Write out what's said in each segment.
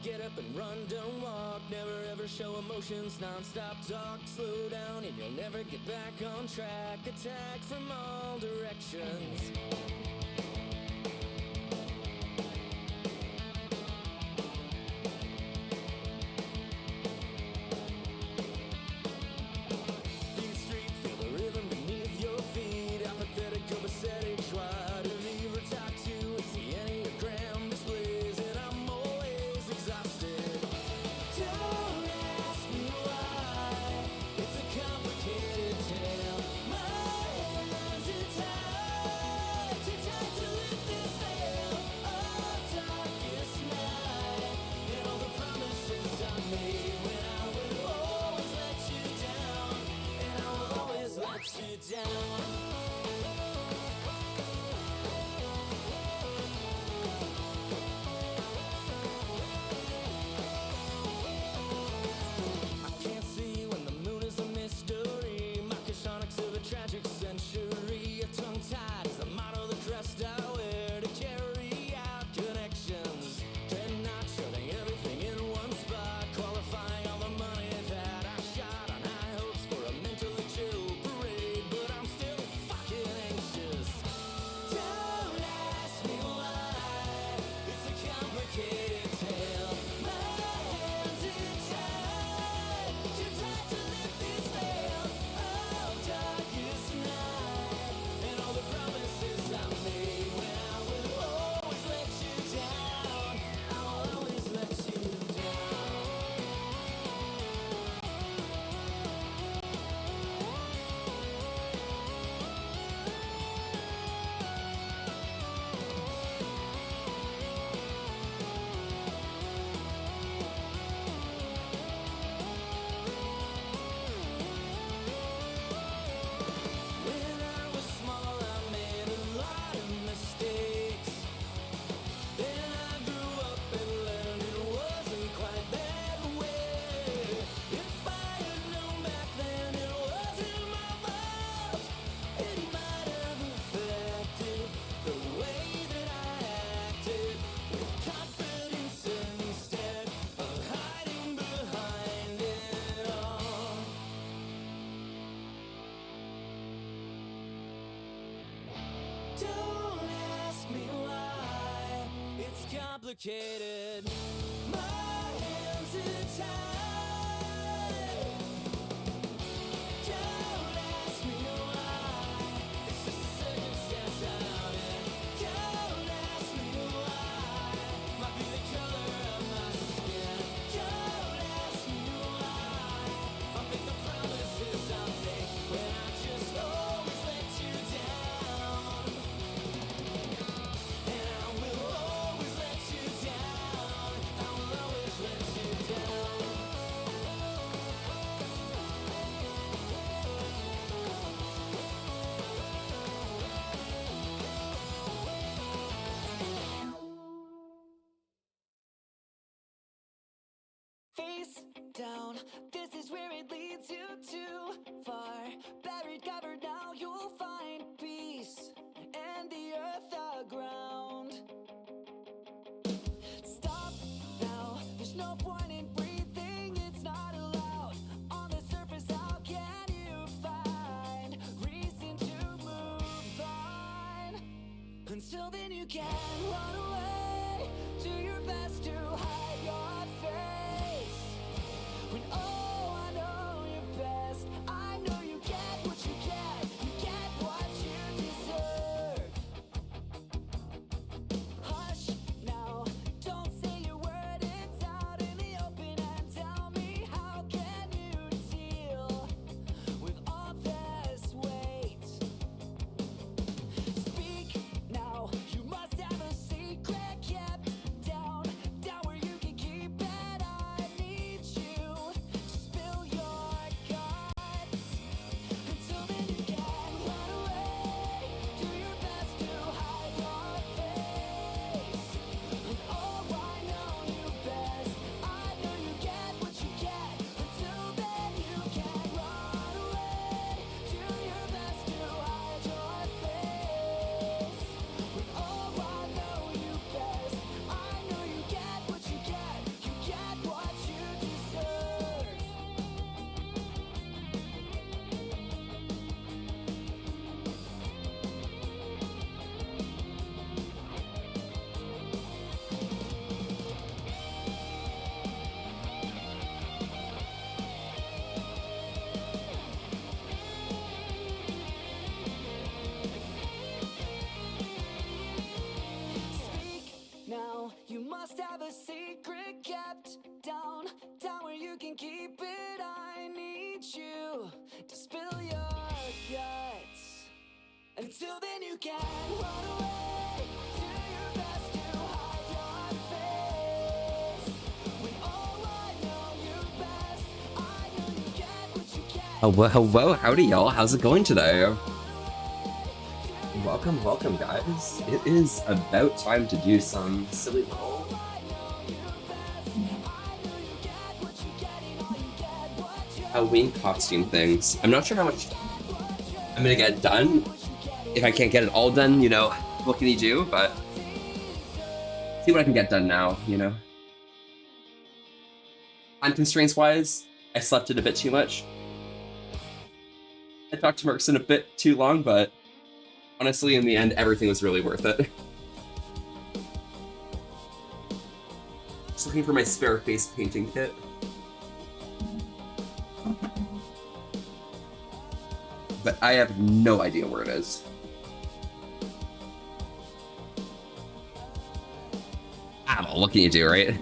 Get up and run, don't walk, never ever show emotions, non-stop talk, slow down and you'll never get back on track. Attack from all directions. Beat street, feel the rhythm beneath your feet. Apathetic, copacetic, joie de vivre, talk to, it's the Enneagram displays, and I'm always exhausted. Don't ask me why, it's a complicated tale. My hands are tied, too tight to lift this veil of darkest night, and all the promises I made when I will always let you down, and I will always let you down. I can't see when the moon is a mystery. Machinics of a tragic century. A tongue-tied is the motto, the crest I wear to carry out connections. Cannot shutting everything in one spot, qualifying all the money that I shot on high hopes for a mentally chill parade, but I'm still fucking anxious. Don't ask me why, it's a complicated tale. My hands are tied, too tight to lift this veil of darkest night, and all the promises I made when I will always let you down, I will always let you down. When I was small, I made a lot of mistakes. Then I grew up and learned it wasn't quite that way. If I had known back then it wasn't my fault, it might have affected the way that I acted, with confidence instead of hiding behind it all. Don't ask me why, it's complicated. My hands are tied. Don't ask me why, it's just a circumstance I'm in. Don't ask me why, might be the color of my skin. Don't ask me why, I'll make the promises I make when I just always let you down, and I will always let you down, I will always let you down. Face down, this is where it leads you too far. Buried, covered, now you'll find peace and the earth, the ground. Stop now, there's no point in breathing, it's not allowed. On the surface, how can you find reason to move on? Until then you can run away, do your best to hide your face. When oh, I know you're best, I know you get what you get what you deserve. Hush now, don't say a word, it's out in the open, and tell me, how can you deal with all this weight? Speak now, you must have a Until then you can run away, do your best to hide your face. When all I know you best, I know you get what you get. Hello, howdy y'all, how's it going today? Welcome guys. It is about time to do some silly little Halloween costume things. I'm not sure how much I'm gonna get done. If I can't get it all done, you know, what can you do? But see what I can get done now, you know. Time constraints wise, I slept it a bit too much. I talked to Merkson a bit too long, but honestly, in the end, everything was really worth it. Just looking for my spare face painting kit. But I have no idea where it is. I don't know, what can you do, right?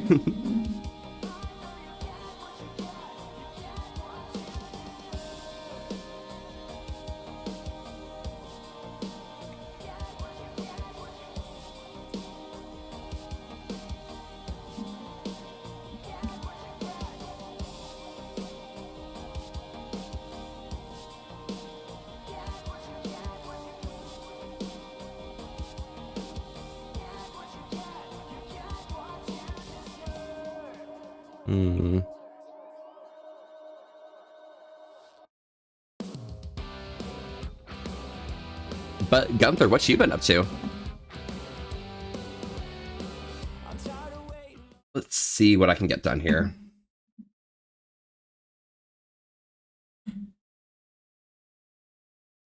But Gunther, what you been up to? Let's see what I can get done here.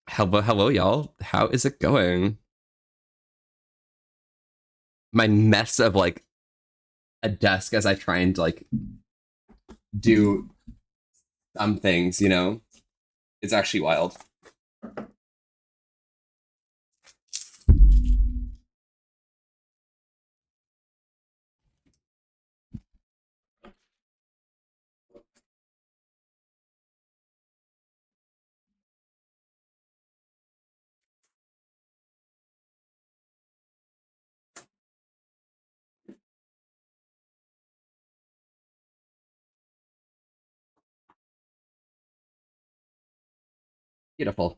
Hello, y'all. How is it going? My mess of like a desk as I try and like do some things, you know? It's actually wild. Beautiful.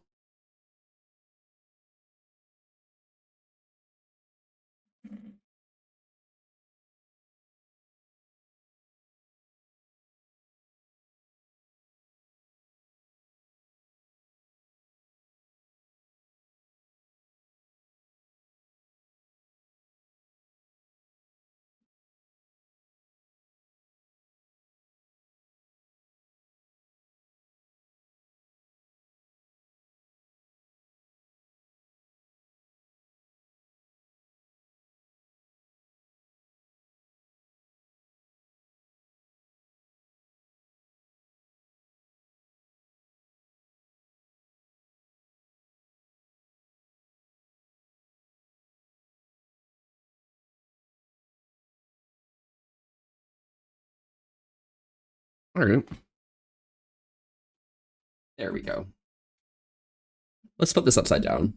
All right. There we go. Let's put this upside down.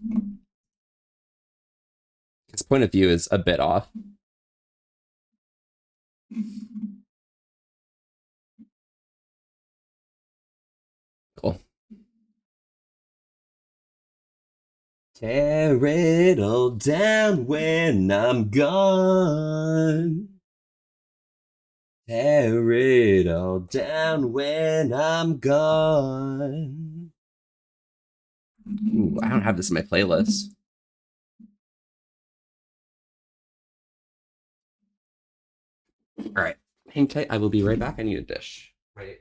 His point of view is a bit off. Cool. Tear it all down when I'm gone. Tear it all down when I'm gone. Ooh, I don't have this in my playlist. All right, hang tight. I will be right back. I need a dish. Right.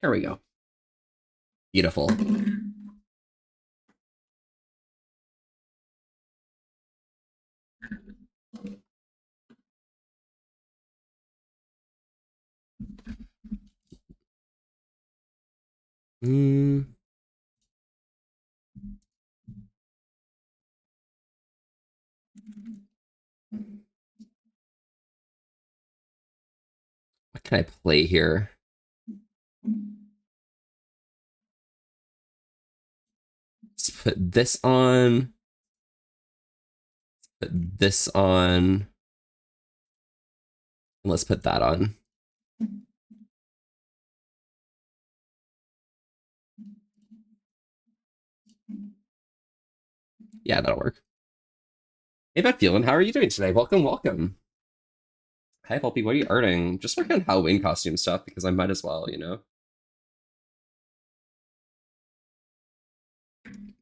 Here we go. Beautiful. Mm, what can I play here? Let's put this on. Put this on. And let's put that on. Yeah, that'll work. Hey, Beth Phelan, how are you doing today? Welcome, welcome. Hi, Pulpy, what are you earning? Just working on Halloween costume stuff because I might as well, you know?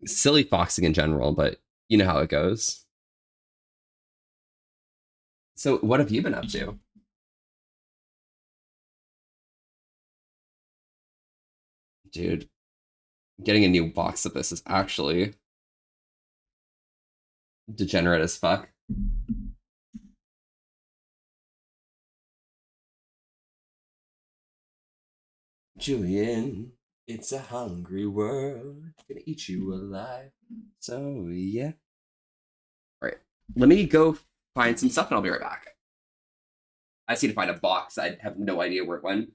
Silly foxing in general, but you know how it goes. So, what have you been up to? Dude, getting a new box of this is actually degenerate as fuck. Julian, it's a hungry world. Gonna eat you alive. So, yeah. All right. Let me go find some stuff and I'll be right back. I just need to find a box. I have no idea where it went.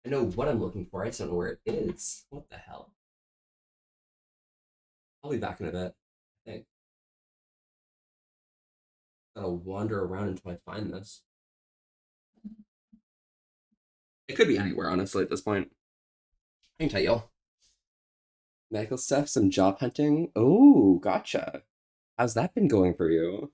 I know what I'm looking for. I just don't know where it is. What the hell? I'll be back in a bit. I think. I'll wander around until I find this. It could be anywhere, honestly, at this point. I can tell you. Medical stuff, some job hunting. Oh, gotcha. How's that been going for you?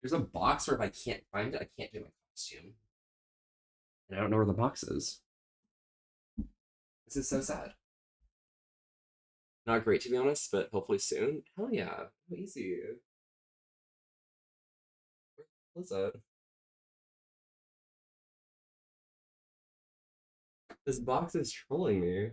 There's a box where if I can't find it, I can't do my costume. And I don't know where the box is. This is so sad. Not great to be honest, but hopefully soon. Hell yeah. How easy. What's that? This box is trolling me.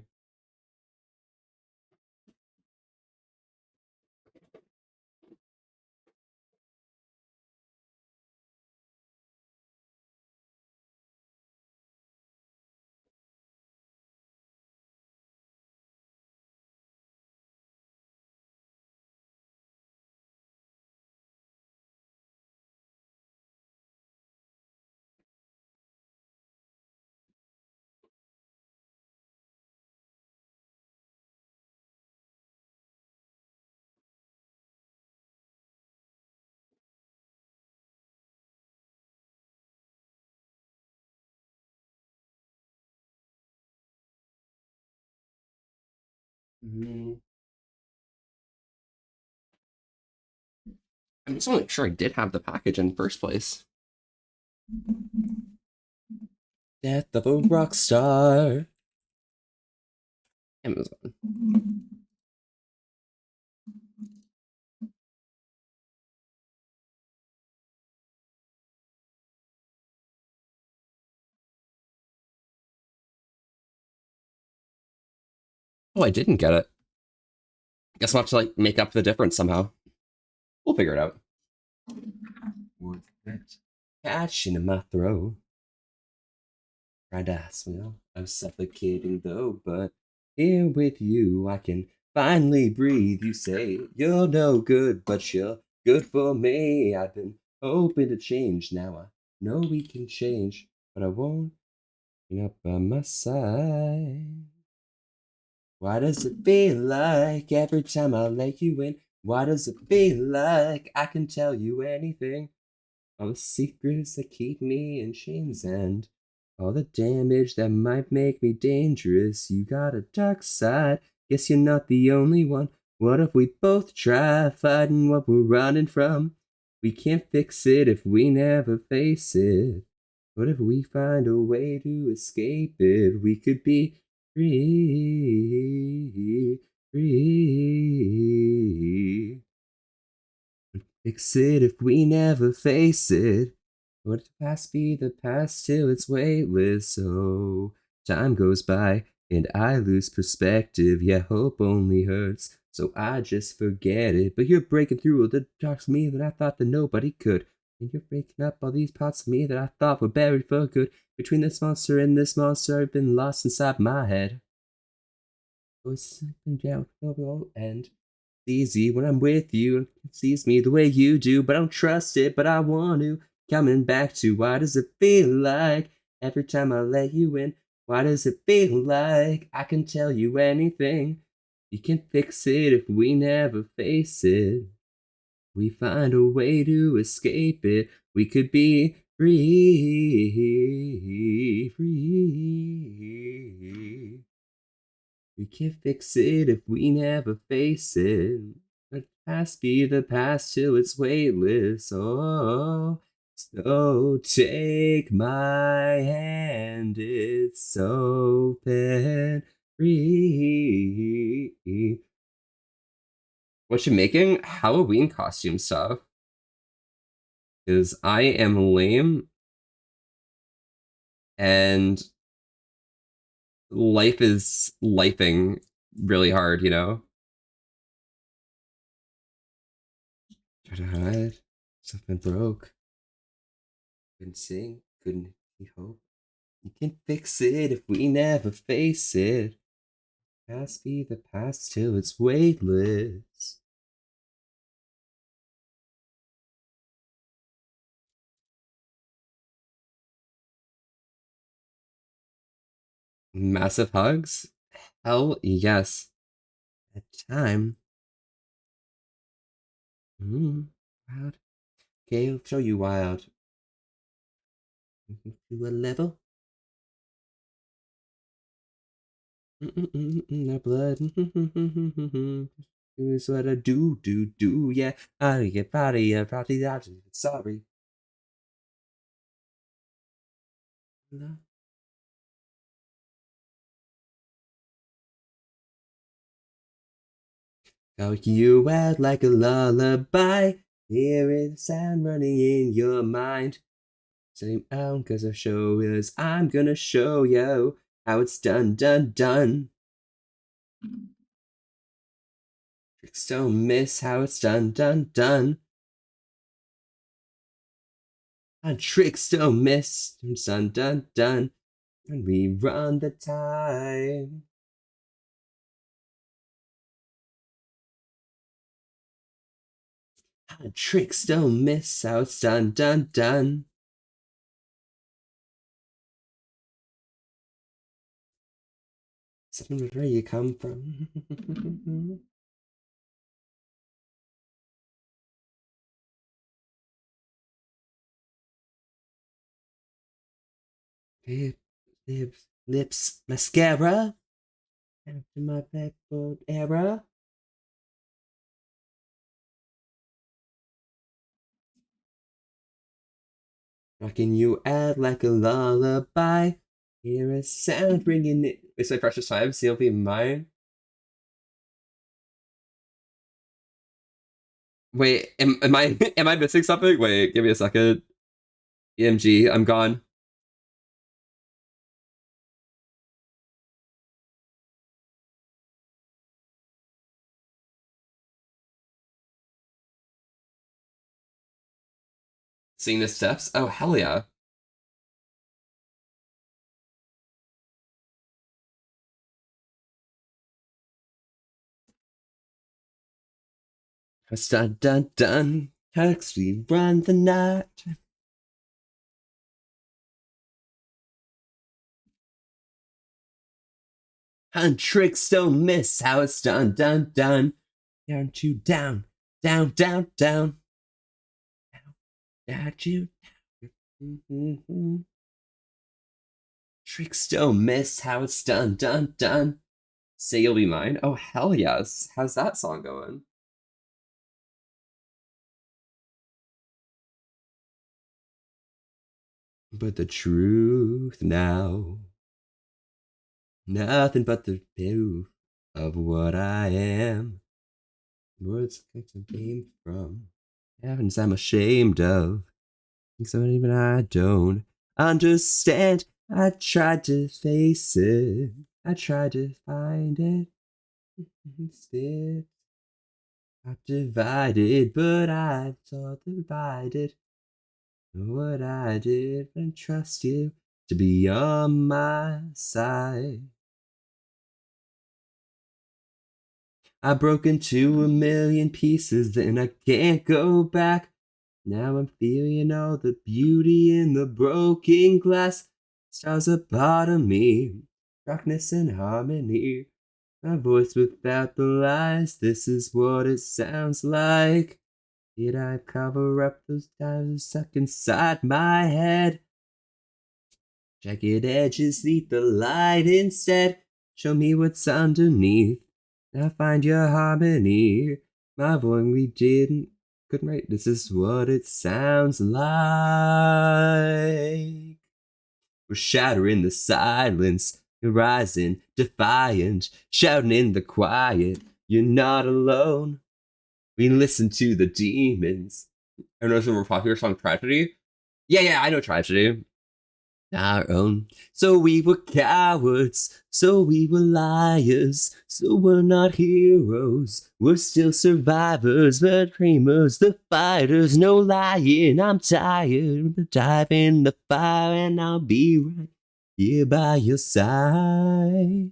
Mm. I just want to make sure I did have the package in the first place. Death of a rock star. Amazon. Oh, I didn't get it. Guess I'll have to like make up the difference somehow. We'll figure it out. What's that? Catching in my throat. Trying to ask me, I'm suffocating though, but here with you I can finally breathe. You say you're no good, but you're good for me. I've been hoping to change. Now I know we can change, but I won't. You're not by my side. Why does it feel like every time I let you in? Why does it feel like I can tell you anything? All the secrets that keep me in chains and all the damage that might make me dangerous. You got a dark side, guess you're not the only one. What if we both try fighting what we're running from? We can't fix it if we never face it. What if we find a way to escape it? We could be free, free. Fix it if we never face it. Let the past be the past till it's weightless. So time goes by and I lose perspective. Yeah, hope only hurts, so I just forget it. But you're breaking through all the parts of me that I thought that nobody could. And you're breaking up all these parts of me that I thought were buried for good. Between this monster and this monster, I've been lost inside my head. It's down, no end easy when I'm with you. It sees me the way you do, but I don't trust it, but I want to. Coming back to why does it feel like every time I let you in? Why does it feel like I can tell you anything? You can fix it if we never face it. We find a way to escape it. We could be free, free. We can't fix it if we never face it. Let the past be the past till it's weightless. Oh, so take my hand, it's open. Free. What you making? Halloween costume stuff. Because I am lame and life is lifing really hard, you know? Try to hide. Something broke. Couldn't sing. Couldn't hope. You can fix it if we never face it. Past be the past till it's weightless. Massive hugs? Hell yes. At time. Wild. Okay, I'll show you wild. To a level. No blood. Here's what I do, yeah. I get party, sorry. How you out like a lullaby. Hear it sound running in your mind. Same out cause I show is I'm gonna show you how it's done. Tricks don't miss how it's done. And tricks don't miss, it's done. And we run the time. And tricks don't miss how it's done. Something where you come from. Lips, mascara. After my backboard era. Rocking you out like a lullaby. Hear a sound ringing it. It's my precious time, so you'll be mine. Wait, am I am I missing something? Wait, give me a second. EMG, I'm gone. Seeing the steps? Oh hell yeah. It's done. Hugs, we run the night. And tricks don't miss how it's done. Down to down. Down you. Tricks don't miss how it's done. Say you'll be mine. Oh hell yes. How's that song going? But the truth now, nothing but the proof of what I am. Words came from heavens I'm ashamed of. Things that even I don't understand. I tried to face it. I tried to find it. Instead, I'm divided, but I'm so divided. What I did and trust you to be on my side. I broke into a million pieces, and I can't go back. Now I'm feeling all the beauty in the broken glass. Stars a part of me, darkness and harmony. My voice without the lies, this is what it sounds like. Did I cover up those times stuck inside my head? Jagged edges need the light instead. Show me what's underneath. Now find your harmony. My voice we couldn't write. This is what it sounds like. We're shattering the silence. You're rising, defiant, shouting in the quiet. You're not alone. We listen to the demons. I know some more popular song, Tragedy. Yeah, I know Tragedy. Our own. So we were cowards, so we were liars, so we're not heroes. We're still survivors, but dreamers, the fighters, no lying. I'm tired, but dive in the fire and I'll be right here by your side.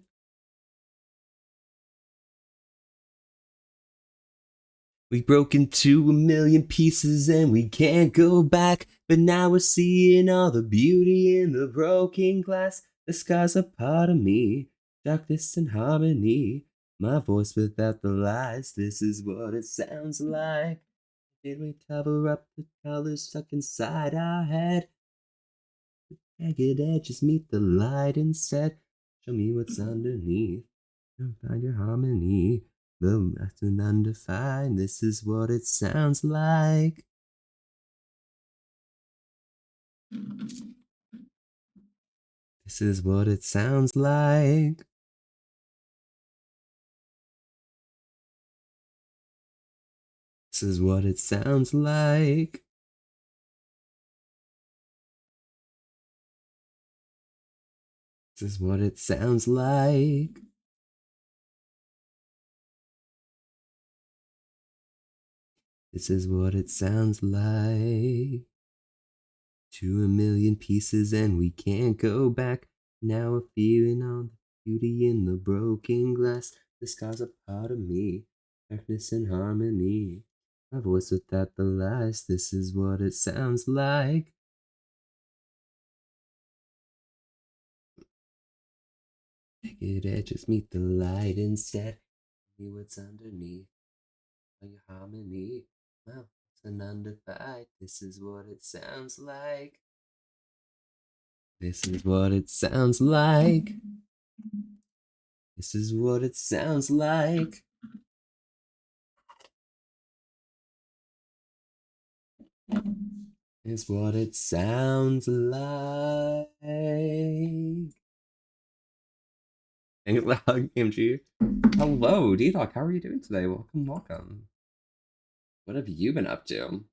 We broke into a million pieces and we can't go back. But now we're seeing all the beauty in the broken glass. The sky's a part of me, darkness and harmony. My voice without the lies, this is what it sounds like. Did we cover up the colors stuck inside our head? Jagged edges meet the light instead. Show me what's underneath and find your harmony. Love nothing undefined. This is what it sounds like. This is what it sounds like. This is what it sounds like. This is what it sounds like. This is what it sounds like. To a million pieces and we can't go back. Now we're feeling on the beauty in the broken glass. The sky's a part of me, darkness and harmony. My voice without the lies. This is what it sounds like. Naked edges meet the light instead. See what's underneath. Your harmony. Well, it's an undefined. This is what it sounds like. This is what it sounds like. This is what it sounds like. It's what it sounds like. Thank you, MG. Hello, D-Doc. How are you doing today? Welcome, welcome. What have you been up to?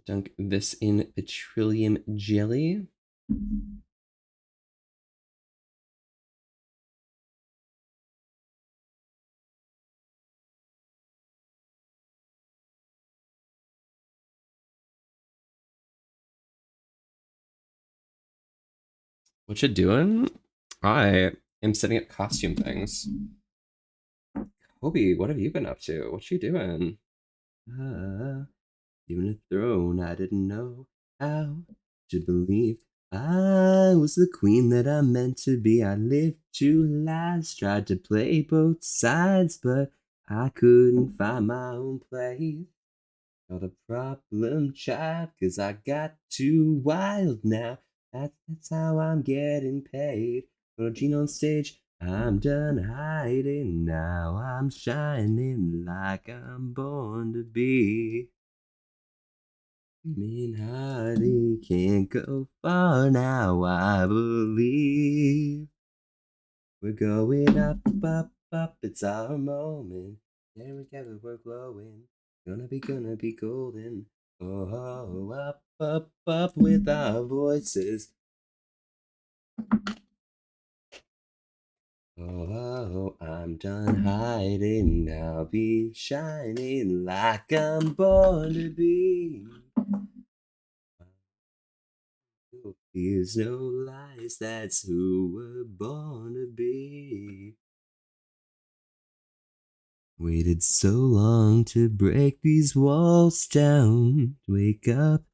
Dunk this in petroleum jelly. What you doing? I am setting up costume things. Kobe, what have you been up to? What you doing? Even a throne I didn't know how to believe I was the queen that I meant to be. I lived two lives, tried to play both sides, but I couldn't find my own place. Not a problem, child, 'cause I got too wild now. That's how I'm getting paid. But Gene on stage, I'm done hiding now. I'm shining like I'm born to be. Mean Hardy can't go far now, I believe. We're going up, up, up, it's our moment. There together we're glowing. Gonna be golden. Oh, up, up, up with our voices. Oh, I'm done hiding. I'll be shining like I'm born to be. Fears no lies, that's who we're born to be. Waited so long to break these walls down. Wake up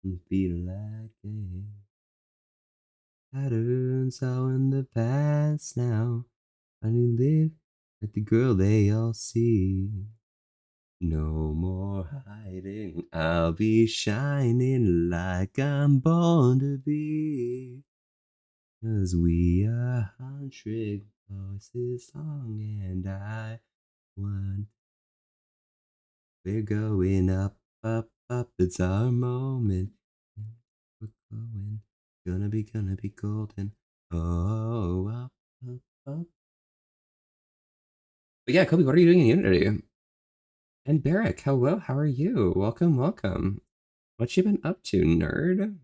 and feel like it. Patterns are in the past now. I live like the girl they all see. No more hiding, I'll be shining like I'm born to be. 'Cause we are 100 voices long and I want. We're going up, up, up, it's our moment. We're glowing, gonna be golden. Oh, up, up, up. But yeah, Kobe, what are you doing in Unity? And Barrick, hello, how are you? Welcome, welcome. What you been up to, nerd?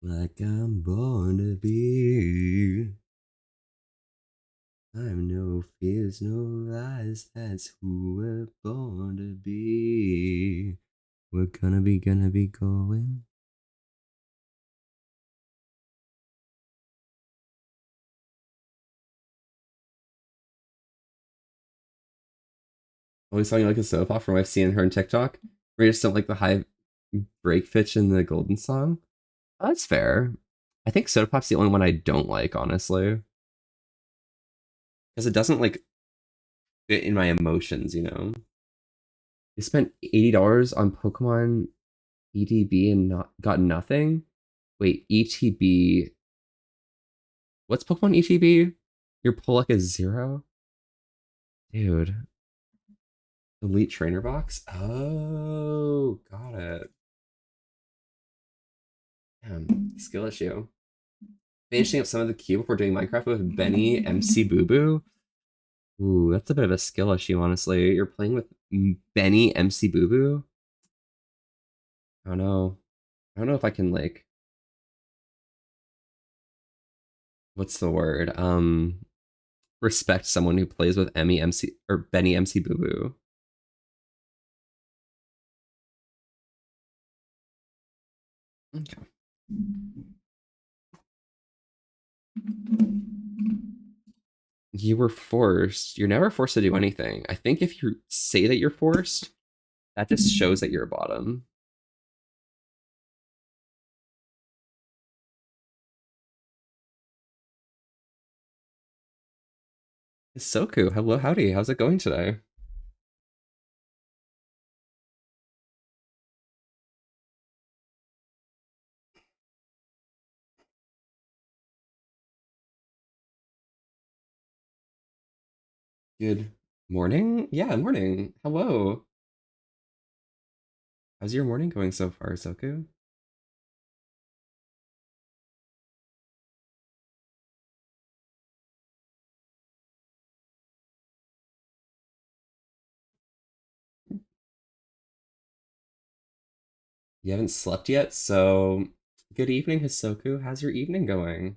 Like I'm born to be. I've no fears, no lies, that's who we're born to be. We're gonna be going. Always sounding like a soap opera from what I've seen her on TikTok. Where you just don't like the high break pitch in the Golden song. Oh, that's fair. I think Soda Pop's the only one I don't like, honestly. Because it doesn't like fit in my emotions, you know? I spent $80 on Pokemon EDB and not got nothing. Wait, ETB. What's Pokemon ETB? Your pull luck is 0? Dude. Elite Trainer Box? Oh, got it. Skill issue. Finishing up some of the cube before doing Minecraft with Benny MC Boo Boo. Ooh, that's a bit of a skill issue, honestly. You're playing with Benny MC Boo Boo? I don't know. I don't know if I can, like, what's the word? Respect someone who plays with Emmy MC or Benny MC Boo Boo. Okay. You were forced. You're never forced to do anything. I think if you say that you're forced, that just shows that you're a bottom. Soku, hello, howdy. How's it going today? Good morning? Yeah, morning. Hello. How's your morning going so far, Soku? You haven't slept yet, so good evening, Hisoku. How's your evening going?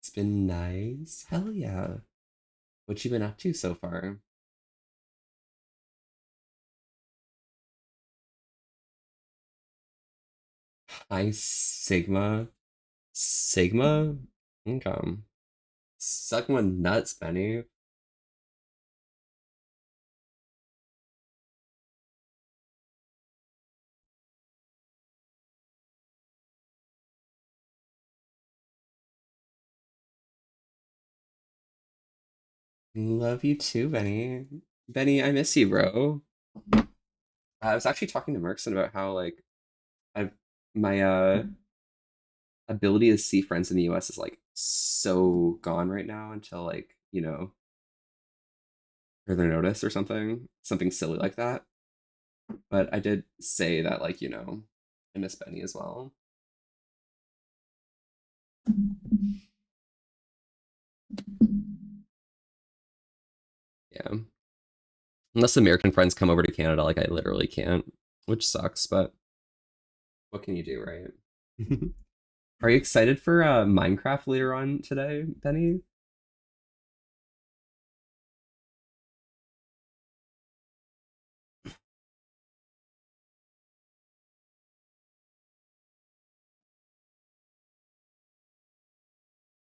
It's been nice. Hell yeah. What you been up to so far? Hi, Sigma. Sigma? Okay. Suck my nuts, Benny. Love you too, Benny. Benny, I miss you, bro. I was actually talking to Merkson about how like I've my ability to see friends in the US is like so gone right now until like, further notice or something. Something silly like that. But I did say that like, I miss Benny as well. Yeah. Unless American friends come over to Canada, like I literally can't, which sucks, but what can you do, right? Are you excited for Minecraft later on today, Benny?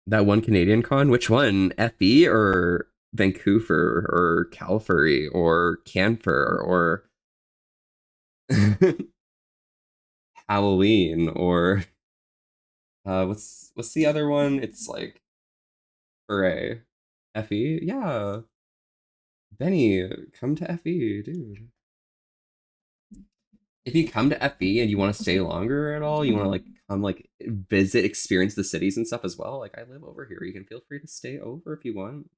That one Canadian con? Which one? FE or Vancouver or Calgary or Canfor or Halloween or what's the other one? It's like Hooray. FE? Yeah. Benny, come to FE, dude. If you come to FE and you want to stay longer at all, you want to like come like visit, experience the cities and stuff as well. Like I live over here. You can feel free to stay over if you want.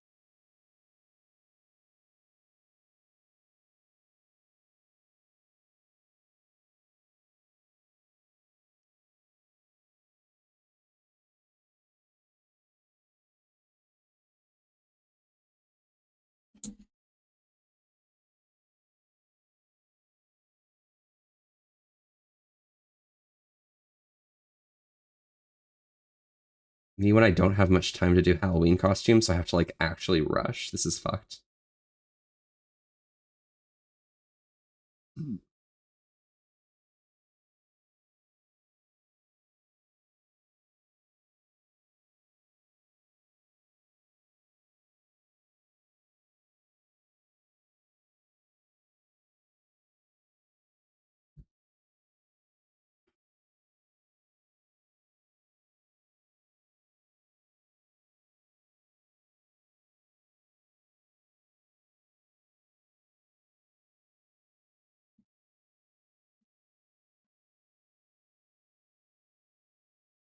Me when I don't have much time to do Halloween costumes, so I have to like actually rush. This is fucked.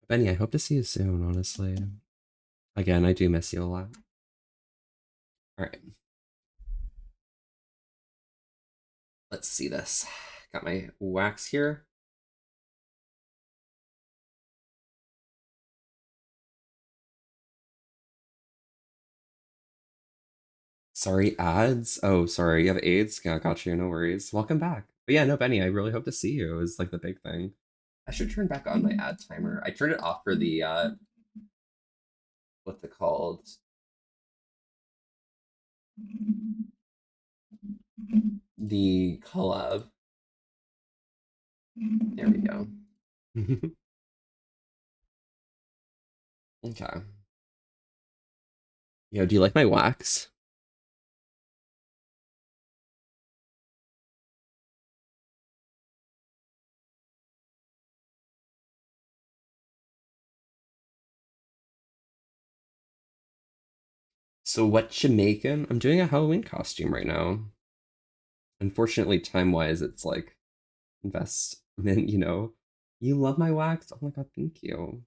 Benny, I hope to see you soon, honestly. Again, I do miss you a lot. All right, let's see this. Got my wax here. Sorry, ads. Oh, sorry, you have AIDS? Got you, no worries. Welcome back. But yeah, no, Benny, I really hope to see you is like the big thing. I should turn back on my ad timer. I turned it off for the what's it called? The collab. There we go. Okay. Yo, do you like my wax? So what Jamaican? I'm doing a Halloween costume right now. Unfortunately, time-wise, it's like investment, you know. You love my wax? Oh my god, thank you.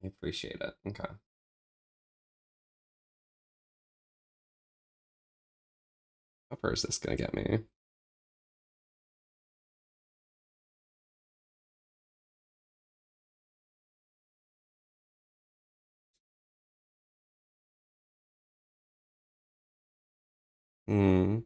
I appreciate it. Okay. How far is this gonna get me? Hmm.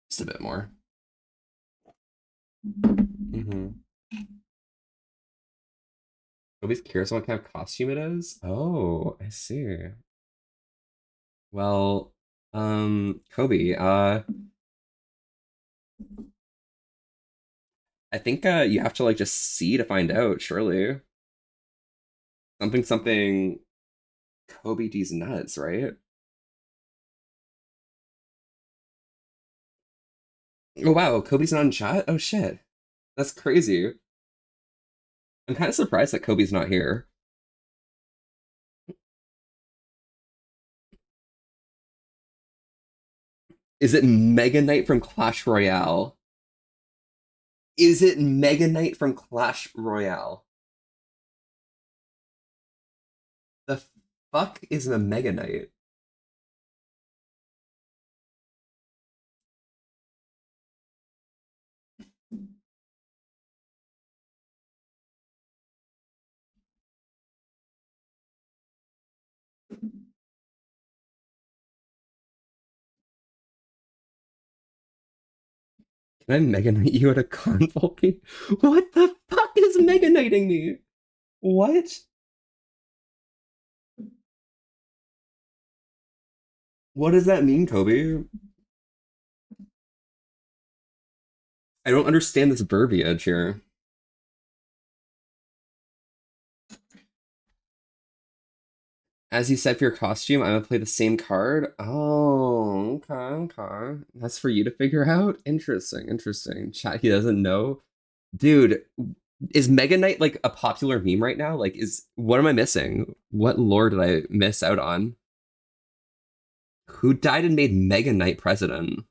Just a bit more. Mm-hmm. Nobody's curious what kind of costume it is? Oh, I see. Well, Kobe, I think you have to like just see to find out, surely. Something Kobe D's nuts, right? Oh wow, Kobe's not in chat? Oh shit. That's crazy. I'm kind of surprised that Kobe's not here. Is it Mega Knight from Clash Royale? Is it Mega Knight from Clash Royale? The fuck is a Mega Knight? Can I Mega Knight you at a Convolky? What the fuck is Mega Knighting me? What? What does that mean, Kobe? I don't understand this verbiage here. As you said for your costume, I'm gonna play the same card. Oh, okay, okay. That's for you to figure out. Interesting, interesting. Chat, he doesn't know. Dude, is Mega Knight like a popular meme right now? Like, is what am I missing? What lore did I miss out on? Who died and made Mega Knight president?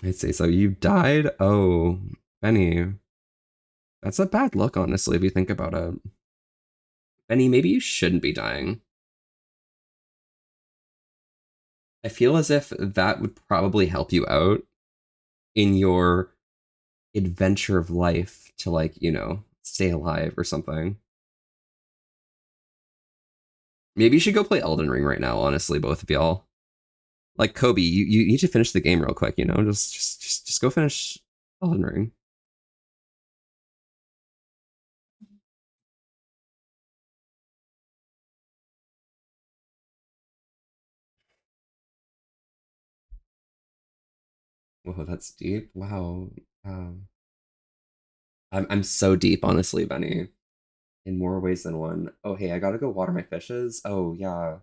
I'd say so. You died? Oh, Benny. That's a bad look, honestly, if you think about it. Benny, maybe you shouldn't be dying. I feel as if that would probably help you out in your adventure of life to, like, you know, stay alive or something. Maybe you should go play Elden Ring right now, honestly, both of y'all. Like Kobe, you need to finish the game real quick, you know? Just go finish Elden Ring. Whoa, that's deep. Wow. Um, I'm so deep, honestly, Benny. in more ways than one. Oh, hey, I gotta go water my fishes. Oh, yeah.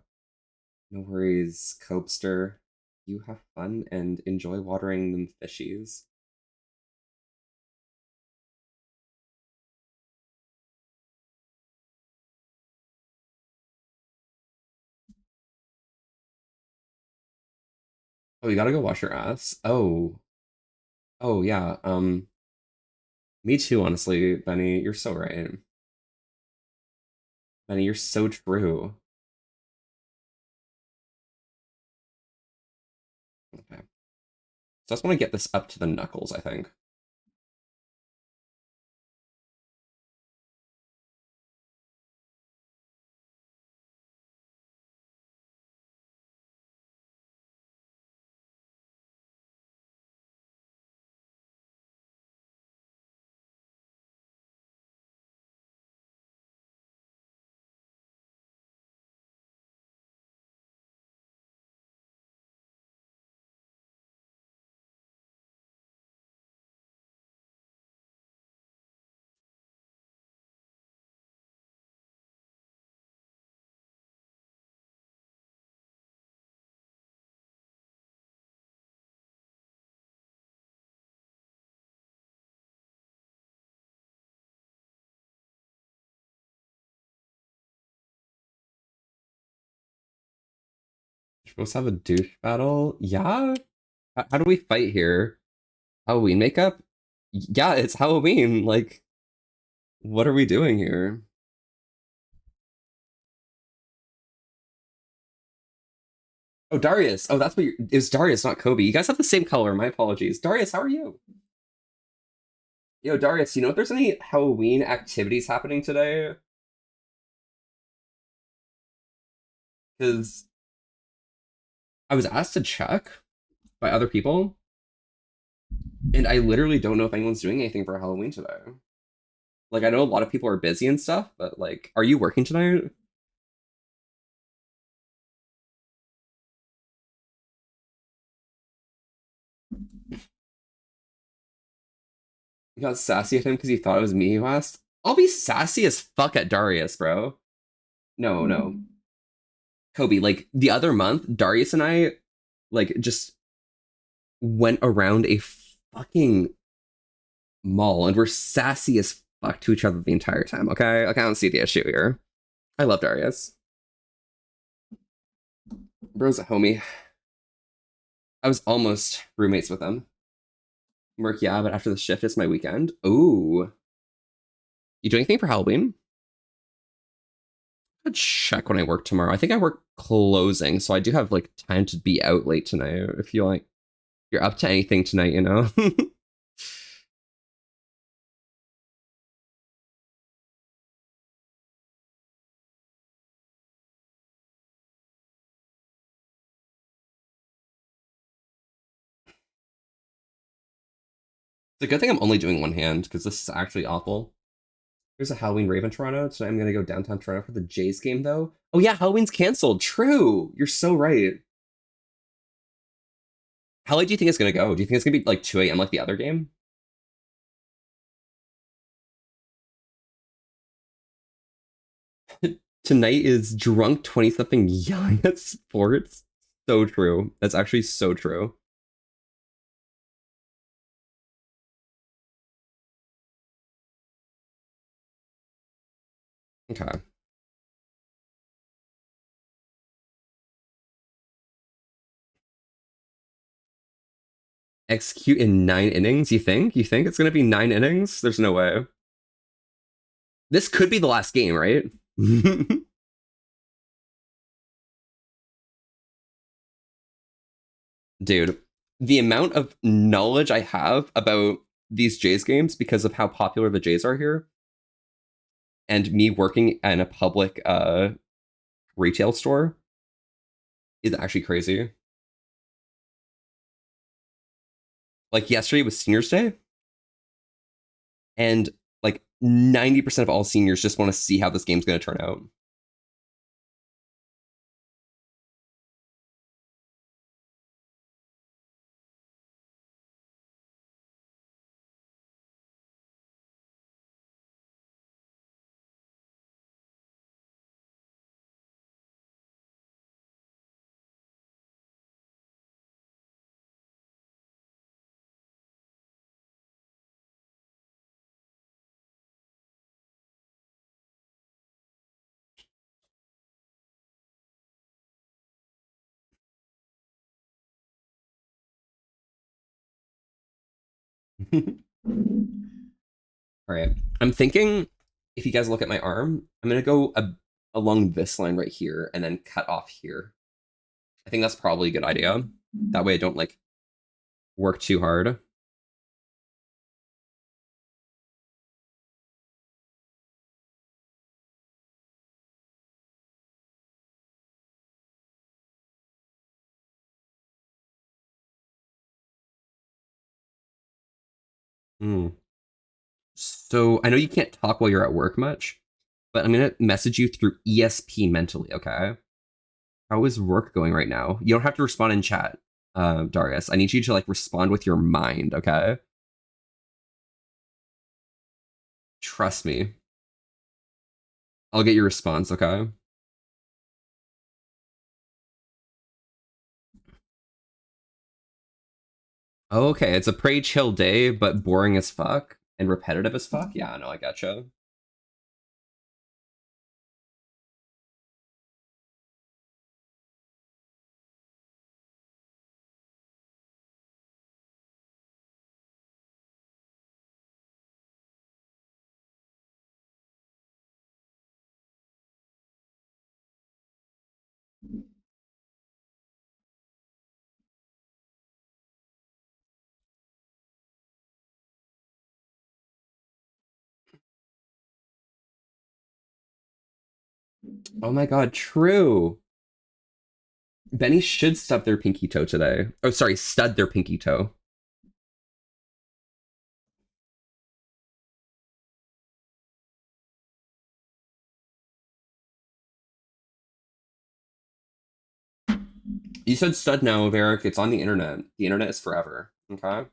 No worries, Copester. You have fun and enjoy watering them fishies. Oh, you gotta go wash your ass. Oh, oh yeah. Me too, honestly, Benny. You're so right. Benny, you're so true. Okay. So I just want to get this up to the knuckles, I think. We're supposed to have a douche battle? Yeah? How do we fight here? Halloween makeup? Yeah, it's Halloween. Like, what are we doing here? Oh, Darius. Oh, that's what you're. It was Darius, not Kobe. You guys have the same color. My apologies. Darius, how are you? Yo, Darius, you know if there's any Halloween activities happening today? Because I was asked to check by other people, and I literally don't know if anyone's doing anything for Halloween today. Like, I know a lot of people are busy and stuff, but like, are you working tonight? You got sassy at him because you thought it was me who asked? I'll be sassy as fuck at Darius, bro. No, no. Kobe, like the other month, Darius and I like just went around a fucking mall and were sassy as fuck to each other the entire time. Okay, okay, I don't see the issue here. I love Darius. Bro's a homie. I was almost roommates with him. Merc, yeah, but after the shift, it's my weekend. Ooh, you do anything for Halloween? I'll check when I work tomorrow. I think I work closing, so I do have like time to be out late tonight. If you like, you're up to anything tonight, you know. It's a good thing I'm only doing one hand because this is actually awful. There's a Halloween rave in Toronto. Tonight I'm gonna go downtown Toronto for the Jays game though. Oh yeah, Halloween's canceled. True. You're so right. How late do you think it's gonna go? Do you think it's gonna be like 2 a.m. like the other game? Tonight is drunk 20 something yelling at sports. So true. That's actually so true. Okay. Execute in 9 innings, you think? You think it's gonna be 9 innings? There's no way. This could be the last game, right? Dude, the amount of knowledge I have about these Jays games because of how popular the Jays are here, and me working in a public retail store is actually crazy. Like yesterday was Seniors Day, and like 90% of all seniors just want to see how this game's going to turn out. All right. I'm thinking if you guys look at my arm, I'm gonna go along this line right here and then cut off here. I think that's probably a good idea. That way I don't like work too hard. Hmm. So I know you can't talk while you're at work much, but I'm gonna message you through ESP mentally, okay? How is work going right now? You don't have to respond in chat, Darius. I need you to like respond with your mind, okay? Trust me. I'll get your response, okay? Oh, okay, it's a pretty chill day, but boring as fuck and repetitive as fuck. Yeah, no, I gotcha. Oh my god, true. Benny should stub their pinky toe today. Oh, sorry, stud their pinky toe. You said stud now, Eric. It's on the internet. The internet is forever. Okay.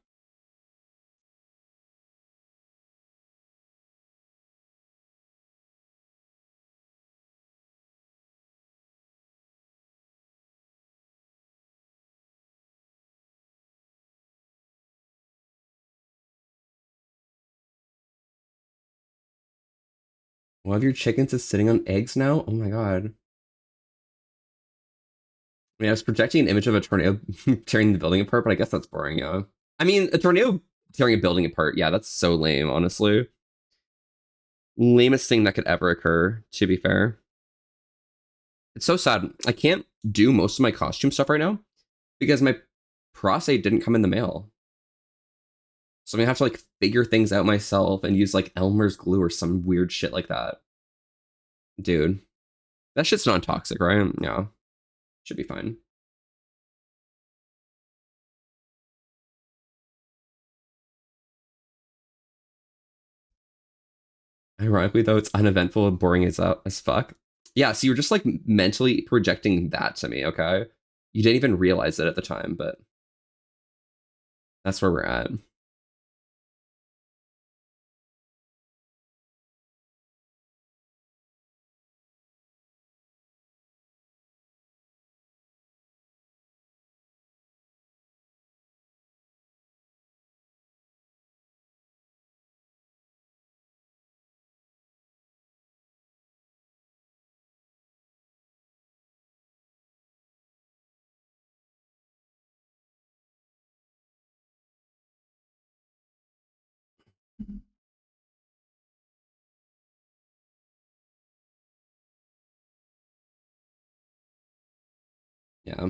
One of your chickens is sitting on eggs now? Oh my god. I mean, I was projecting an image of a tornado tearing the building apart, but I guess that's boring, yeah. I mean, a tornado tearing a building apart, yeah, that's so lame, honestly. Lamest thing that could ever occur, to be fair. It's so sad. I can't do most of my costume stuff right now because my prostate didn't come in the mail. So I'm gonna have to like figure things out myself and use like Elmer's glue or some weird shit like that. Dude, that shit's non toxic, right? Yeah, should be fine. Ironically, though, it's uneventful and boring as fuck. Yeah, so you're just like mentally projecting that to me, okay? You didn't even realize it at the time, but that's where we're at. Yeah.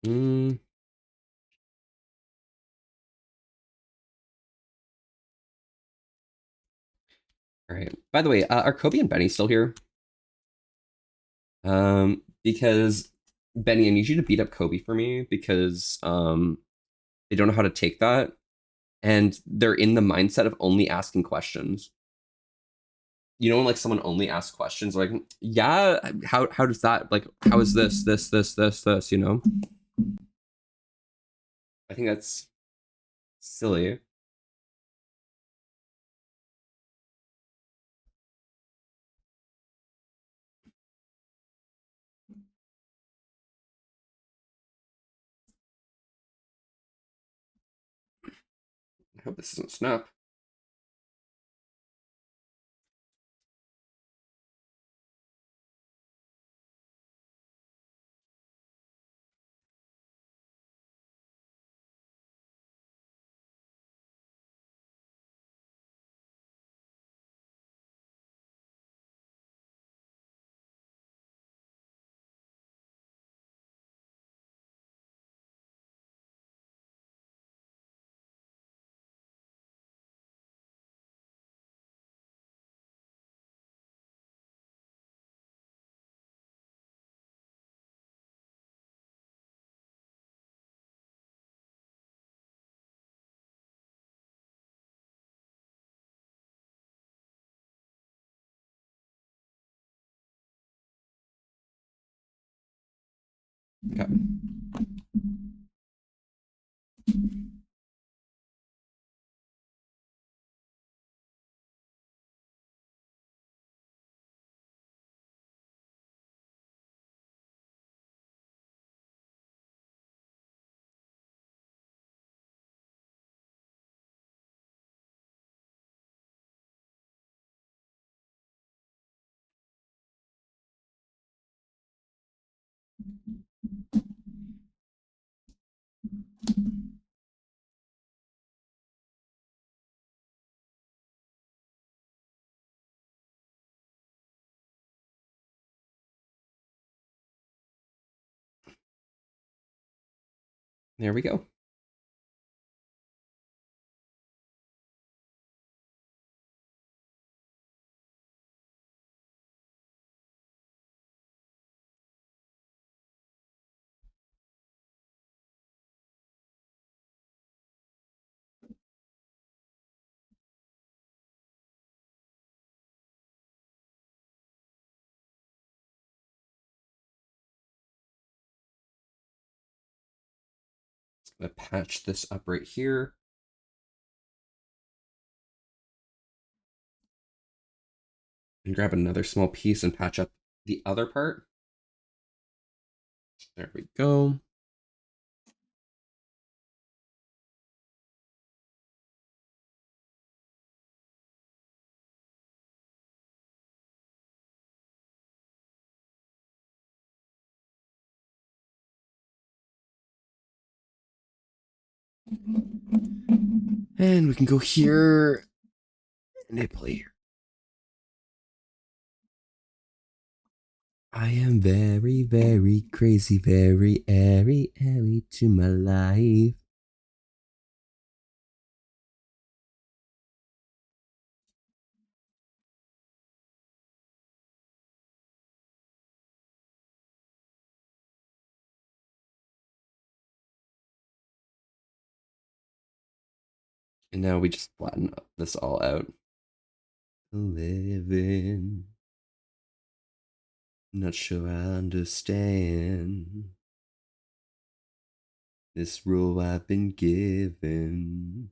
Mm, all right. By the way, are Kobe and Benny still here? Because Benny, I need you to beat up Kobe for me because they don't know how to take that, and they're in the mindset of only asking questions. You know, when like someone only asks questions, like, yeah, how does that, like, how is this, you know? I think that's silly. I hope this doesn't snap. Okay. There we go. I'm gonna patch this up right here. And grab another small piece and patch up the other part. There we go. And we can go here and hit play here. I am very, very crazy, very airy to my life. And now we just flatten this all out. Living, not sure I understand this rule I've been given.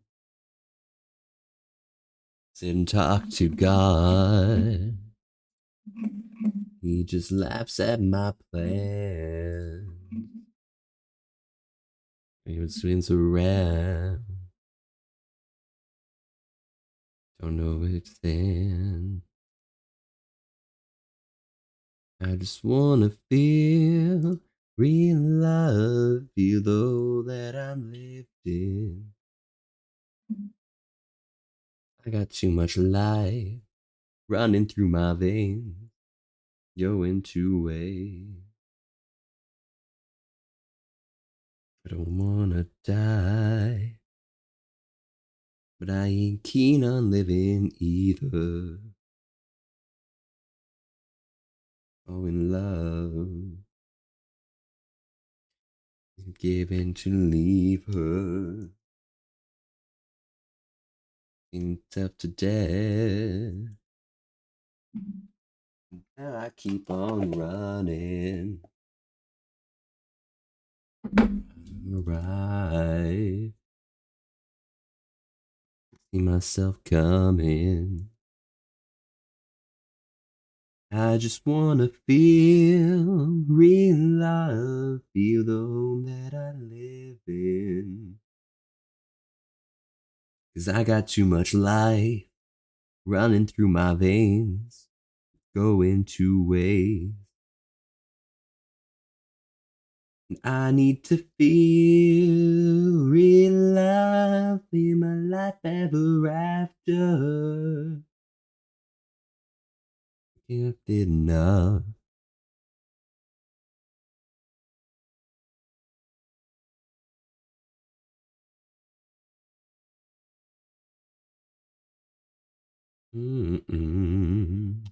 Sit and talk to God. He just laughs at my plan. He swings around. Don't know which then. I just wanna feel real love, feel though that I'm lifted. I got too much life running through my veins, going two ways. I don't wanna die, but I ain't keen on living either. Oh, in love, given to leave her. Himself to death. Now I keep on running. Alright. See myself coming. I just wanna feel real love, feel the home that I live in. 'Cause I got too much life running through my veins, going two ways. And I need to feel real love in my life ever after. Can't get enough.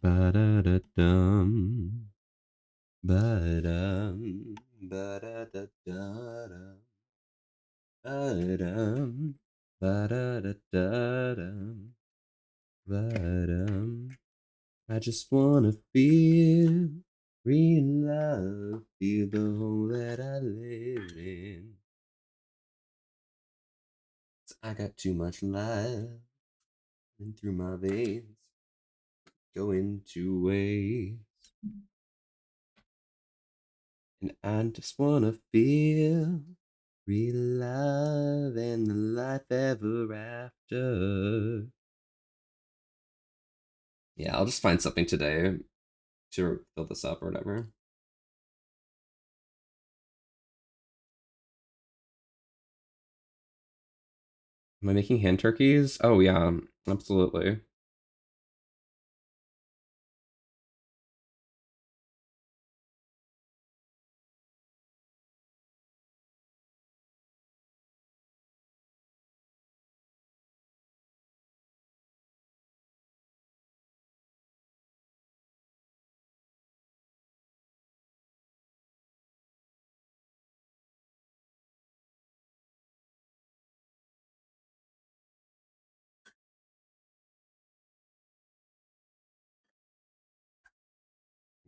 Ba-da-da-dum. Ba-dum. Ba-da-da-da-dum. Ba-dum. Ba-da-da-da-dum. Ba-dum. I just wanna feel real love, feel the home that I live in. 'Cause I got too much life running through my veins, going two ways. And I just wanna feel real love and the life ever after. Yeah, I'll just find something today to fill this up or whatever. Am I making hand turkeys? Oh yeah, absolutely.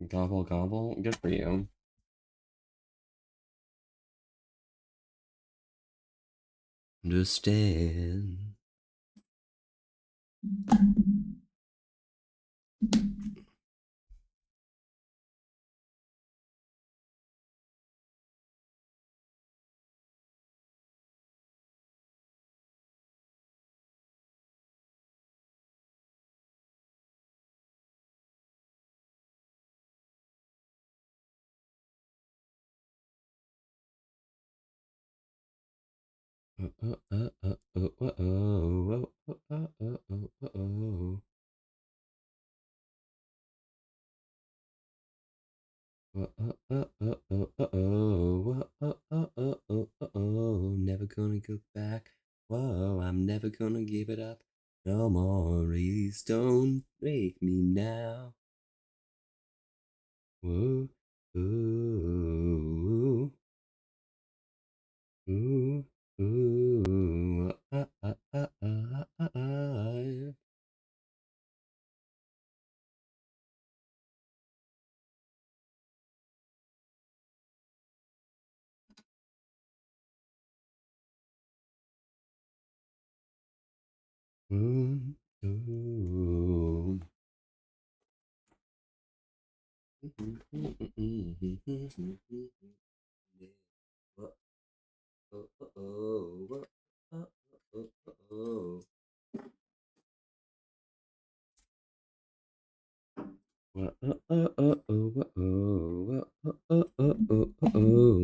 Gobble gobble. Good for you. Understand. Never gonna go back. Whoa, I'm never gonna give it up. No more. Please don't break me now. Whoa, ooh, ooh, ooh, ooh, ooh.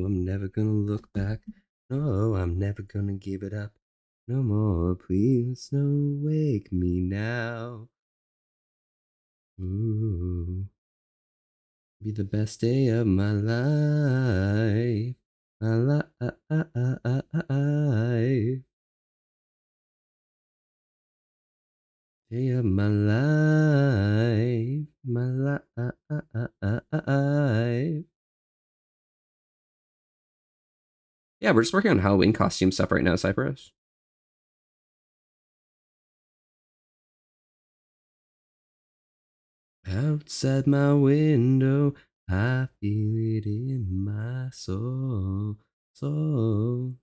I'm never gonna look back. No, I'm never gonna give it up. No more, please, no, wake me now. Ooh, be the best day of my life. My life. Day of my life. My life. Yeah, we're just working on Halloween costume stuff right now, Cypress. Outside my window, I feel it in my soul. Soul.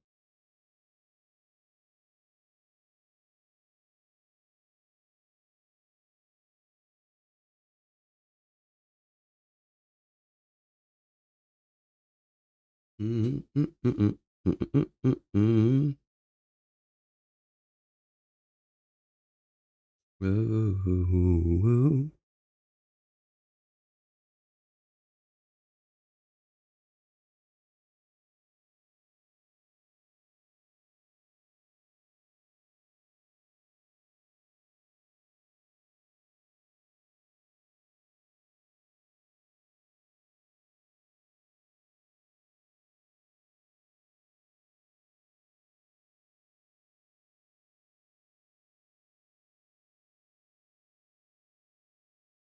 Mm, mm, mm, mm, mm, mm, mm, mm. Whoa.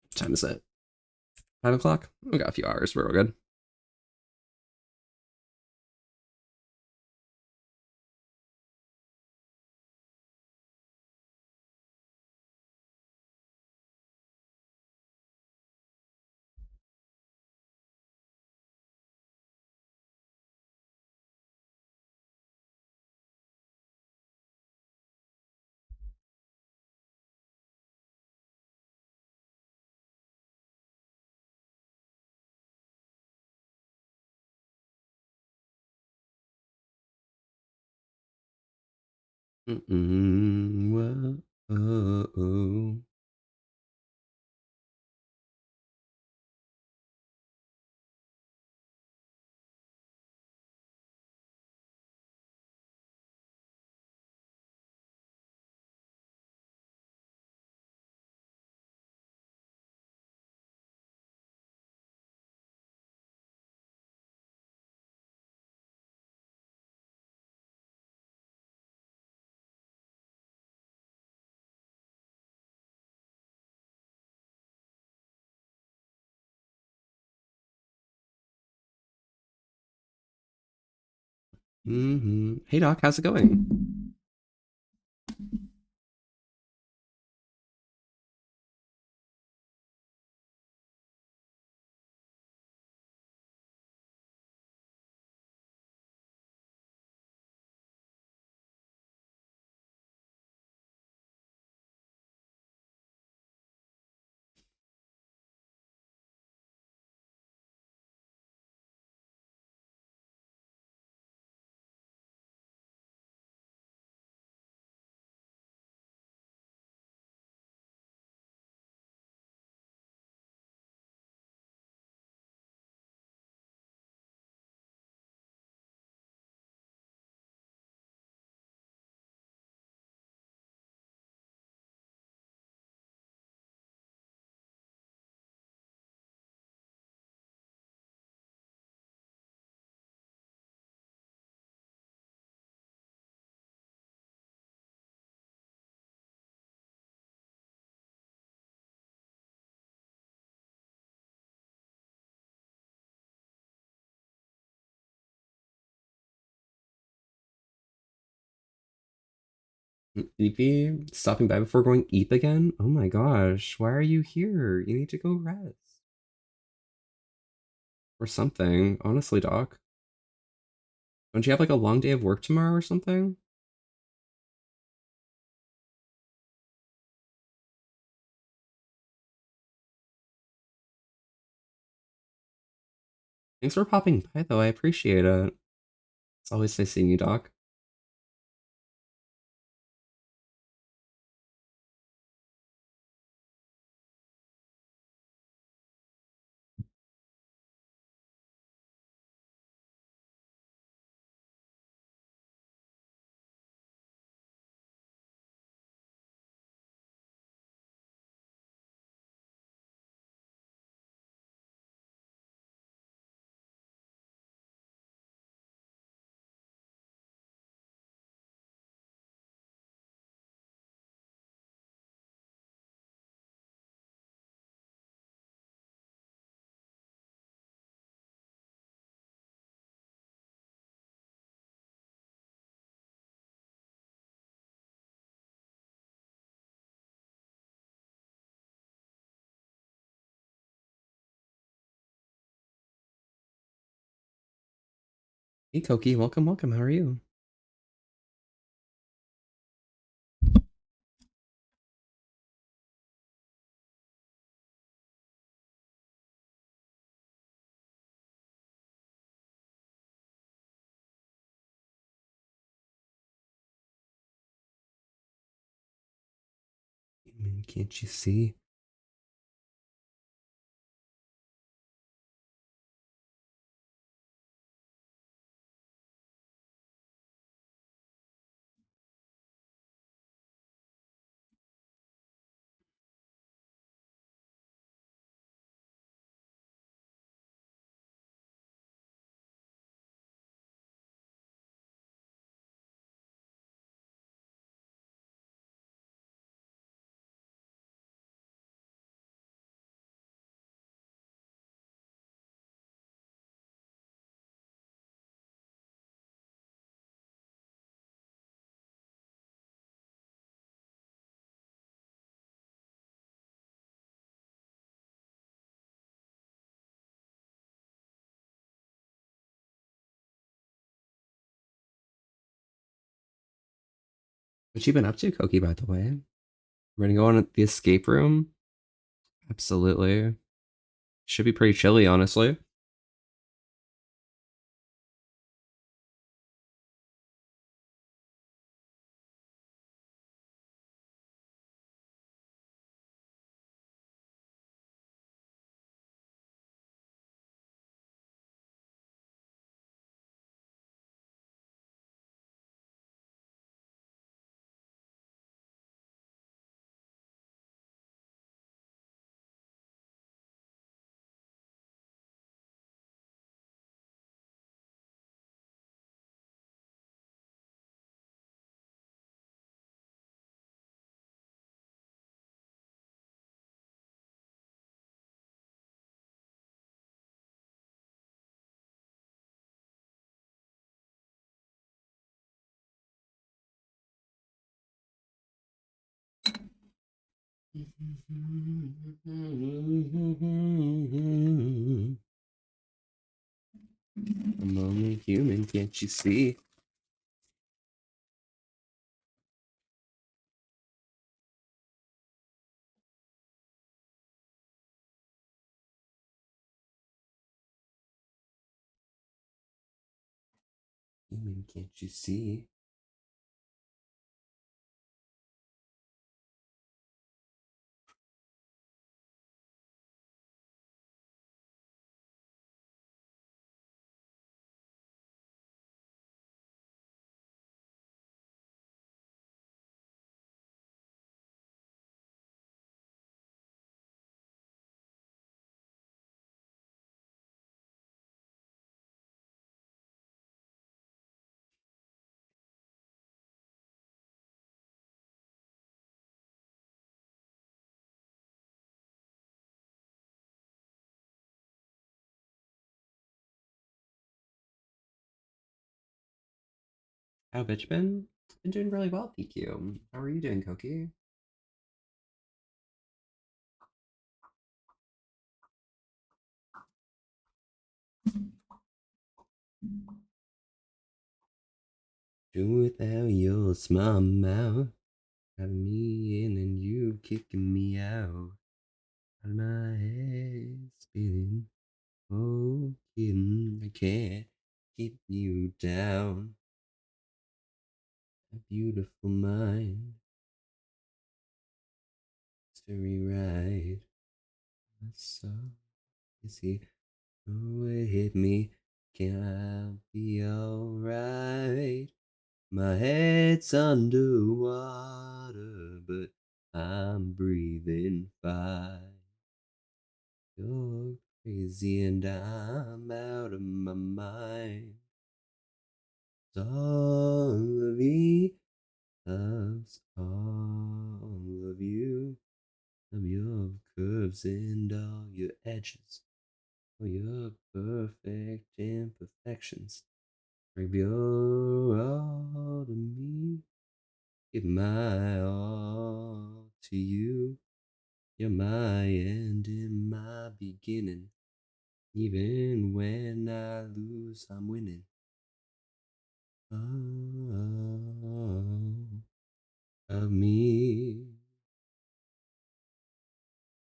What time is it? 5 o'clock? We got a few hours. We're all good. Whoa. Hey, Doc, how's it going? EP, stopping by before going eep again? Oh my gosh, why are you here? You need to go rest. Or something. Honestly, Doc. Don't you have like a long day of work tomorrow or something? Thanks for popping by, though. I appreciate it. It's always nice seeing you, Doc. Hey Koki, welcome, welcome. How are you? Human, can't you see? What you been up to, Koki, by the way? We're gonna go on the escape room? Absolutely. Should be pretty chilly, honestly. I'm only human, can't you see? Human, can't you see? How bitch been? Been doing really well, PQ. How are you doing, Koki? Do without your small mouth. Having me in and you kicking me out. Out of my head spinning. Oh, kidding, I can't keep you down. A beautiful mind to rewrite. So easy. Oh, it hit me. Can I be alright? My head's underwater, but I'm breathing fine. You're crazy and I'm out of my mind. All of me loves all of you. Of your curves and all your edges. For your perfect imperfections. Give your all to me. Give my all to you. You're my end and my beginning. Even when I lose, I'm winning. of me.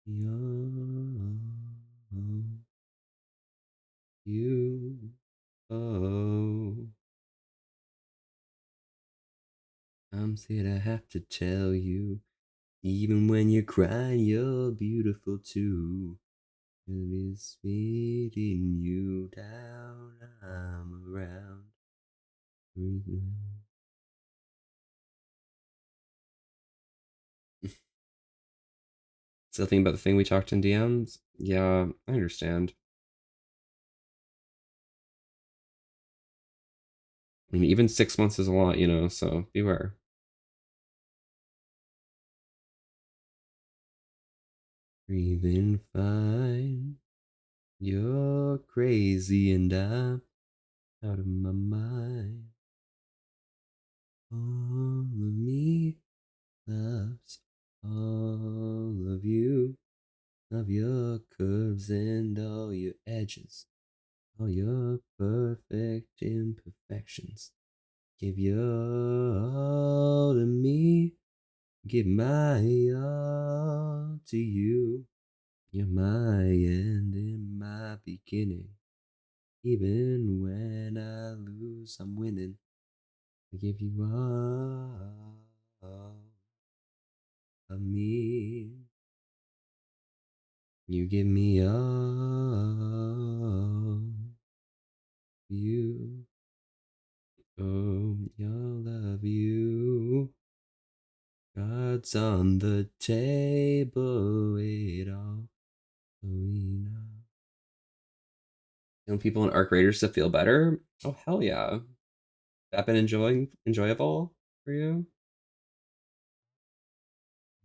Oh, you. Oh, I'm scared I have to tell you. Even when you're crying, you're beautiful too. It is beating you down. I'm around. Still thinking about the thing we talked in DMs? Yeah, I understand. I mean, even 6 months is a lot, you know, so beware. Breathing fine. You're crazy and I'm out of my mind. All of me loves all of you, of your curves and all your edges, all your perfect imperfections. Give your all to me, give my all to you. You're my end and my beginning. Even when I lose, I'm winning. I give you all of me. You give me all you. Oh, all of you. Cards on the table, it all we know. Young people in Arc Raiders to feel better? Oh hell yeah. That been enjoyable for you?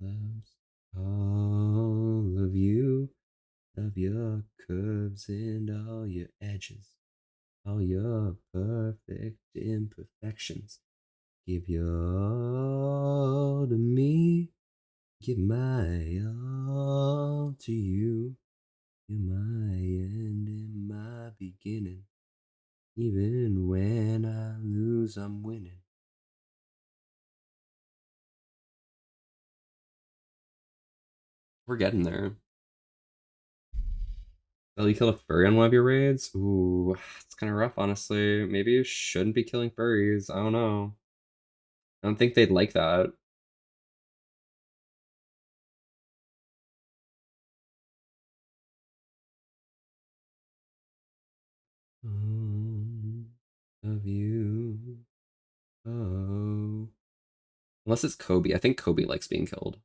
Loves all of you, of your curves and all your edges, all your perfect imperfections. Give your all to me, give my all to you. You're my end and my beginning. Even when I lose, I'm winning. We're getting there. Oh, you kill a furry on one of your raids? Ooh, it's kind of rough, honestly. Maybe you shouldn't be killing furries. I don't know. I don't think they'd like that. Of you. Oh. Unless it's Kobe. I think Kobe likes being killed.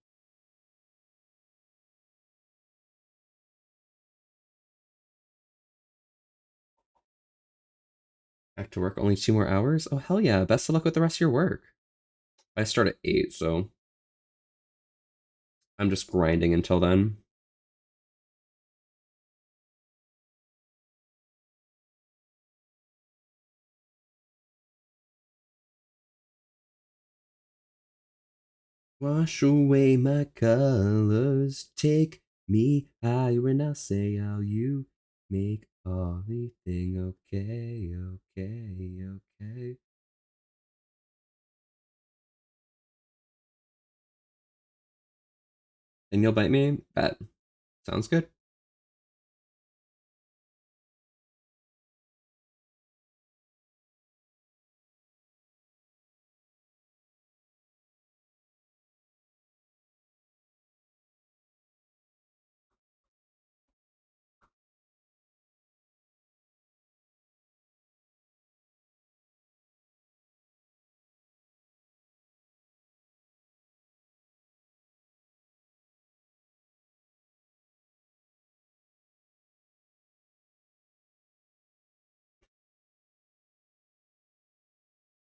Back to work only 2 more hours? Oh, hell yeah. Best of luck with the rest of your work. I start at 8, so I'm just grinding until then. Wash away my colors, take me higher, and I'll say how you make everything okay, okay, okay. And you'll bite me? Bet. Sounds good.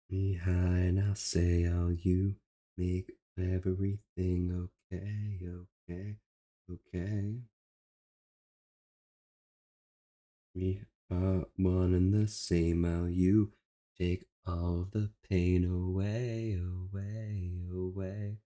Behind, I'll say how you make everything okay, okay, okay. We are one and the same, how you take all the pain away, away, away.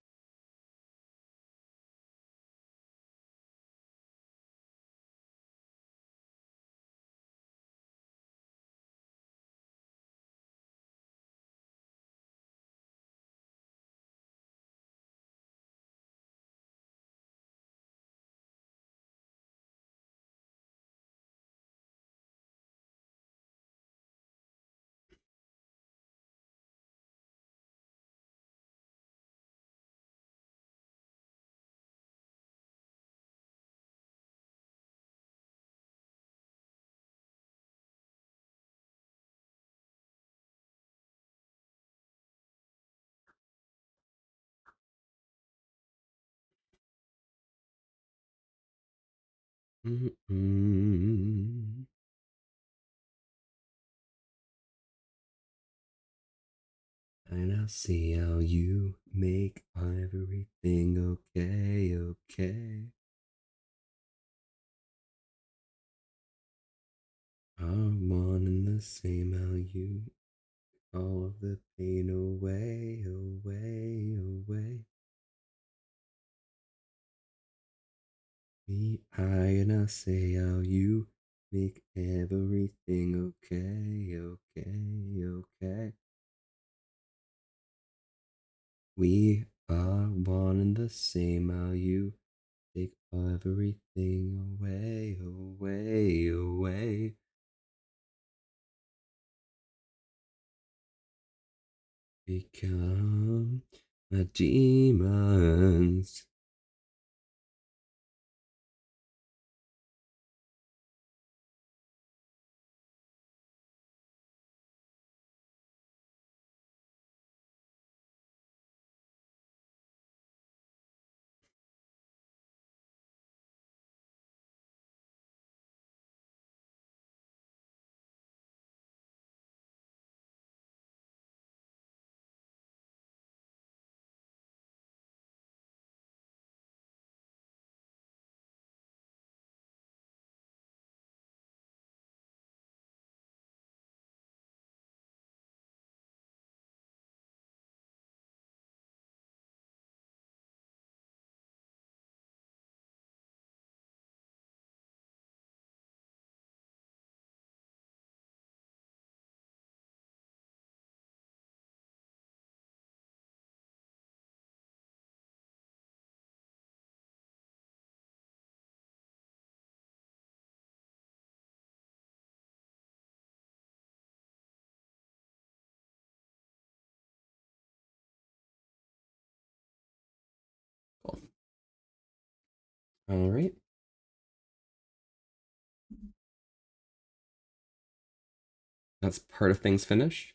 Mm-mm. And I'll see how you make everything okay, okay. I'm one and the same, how you all of the pain away, away, away. Me, and I say how you make everything okay, okay, okay. We are one and the same, how you take everything away, away, away. Become a demons. Cool. All right. That's part of things finished.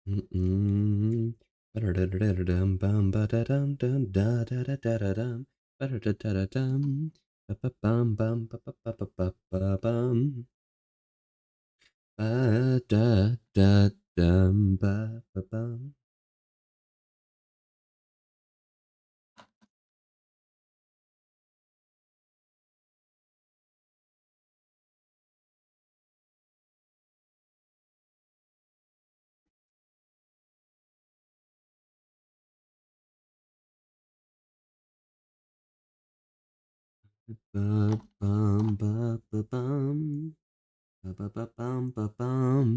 Mm-mm. Ba-da-da-da-da-dum, bum, ba-da-dum, dum, da-da-da-da-da-dum, ba-da-da-da-da-dum, ba-ba-bum, bum, ba-ba-ba-ba-ba-bum, ba-da-da-dum, ba-ba-bum. Ba-bum, ba-ba-bum, ba-ba-ba-bum, ba-bum,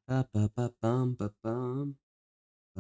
ba-ba-ba-bum, ba-bum,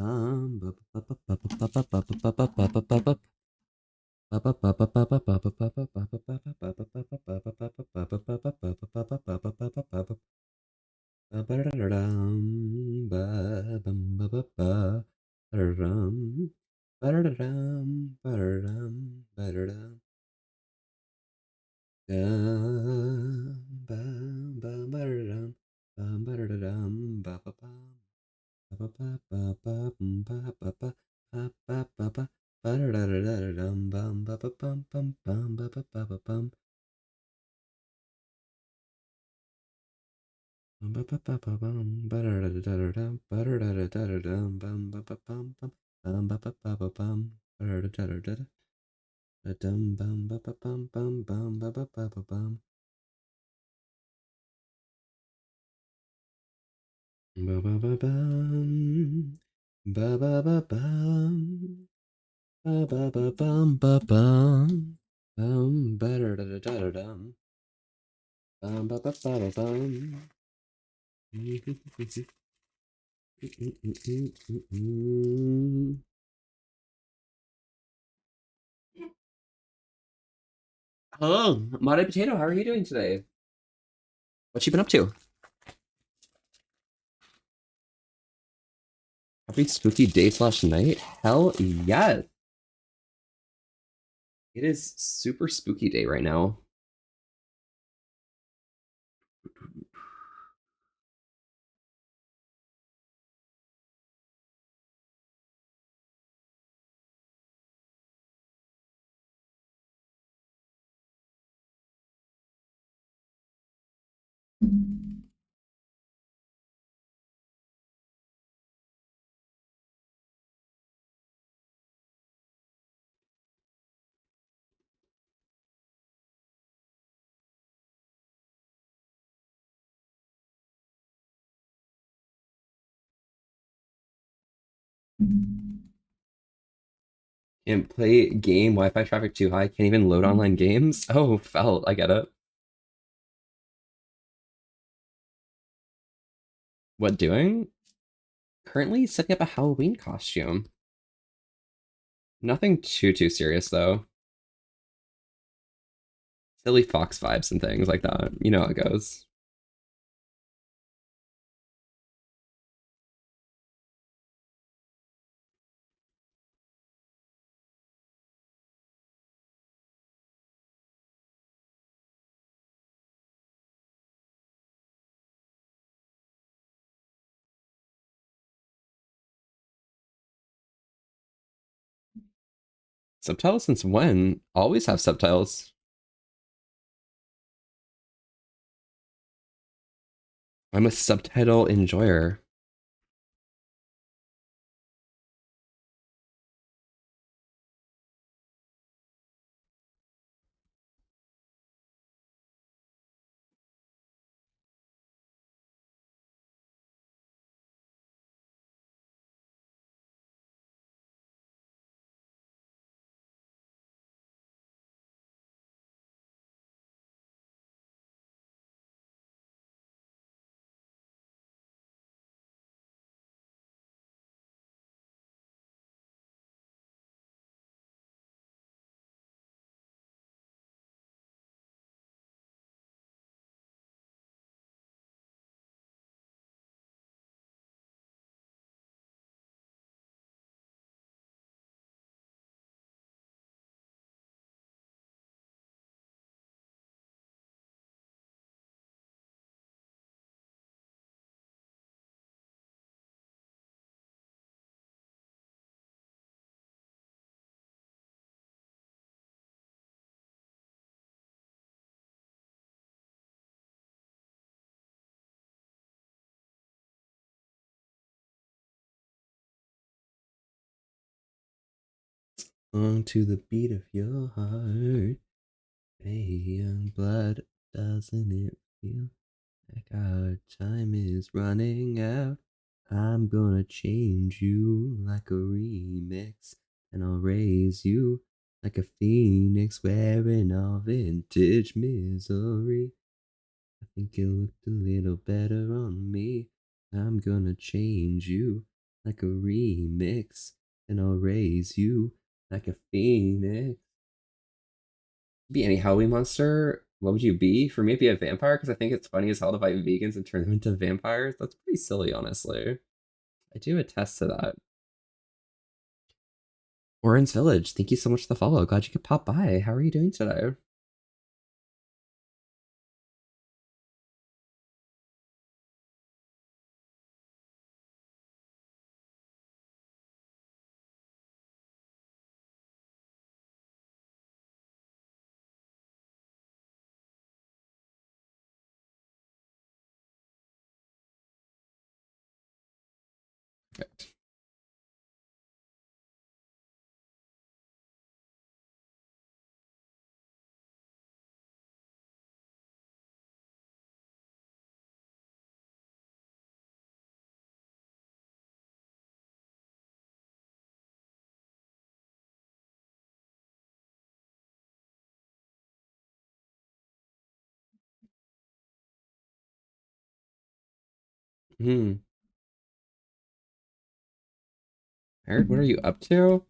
bum, ba-ba-ba-ba-ba-ba-ba-ba-ba-ba-ba-ba-ba. Ba-ba-ba-bum. Ba-ba-ba-bum. Ba-ba-ba-bum-ba-bum. Ba-da-da-da-da-dum. Bum-ba-ba-ba-ba-bum. Hello, Monty Potato. How are you doing today? What you been up to? Every spooky day slash night? Hell yes. It is super spooky day right now. Can't play game, Wi-Fi traffic too high, can't even load online games. Oh, felt, I get it. What doing? Currently setting up a Halloween costume. Nothing too serious though. Silly fox vibes and things like that. You know how it goes. Subtitles since when? Always have subtitles. I'm a subtitle enjoyer. On to the beat of your heart. Hey, young blood, doesn't it feel like our time is running out? I'm gonna change you like a remix, and I'll raise you like a phoenix wearing all vintage misery. I think it looked a little better on me. I'm gonna change you like a remix, and I'll raise you like a phoenix. Be any Halloween monster, what would you be? For me, it'd be a vampire because I think it's funny as hell to fight vegans and turn them into vampires. That's pretty silly, honestly. I do attest to that. Orange Village, thank you so much for the follow. Glad you could pop by. How are you doing today? Perfect. Hmm. Eric, what are you up to?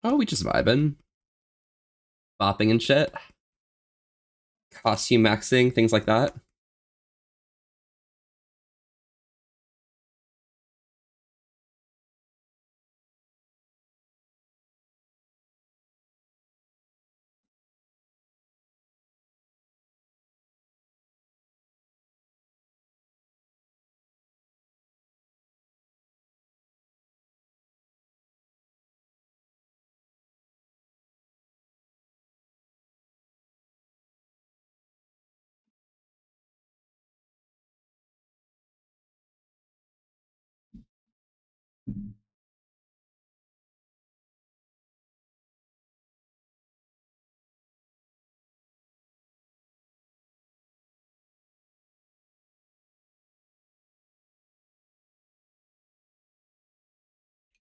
Oh, we just vibing, bopping and shit, costume maxing, things like that.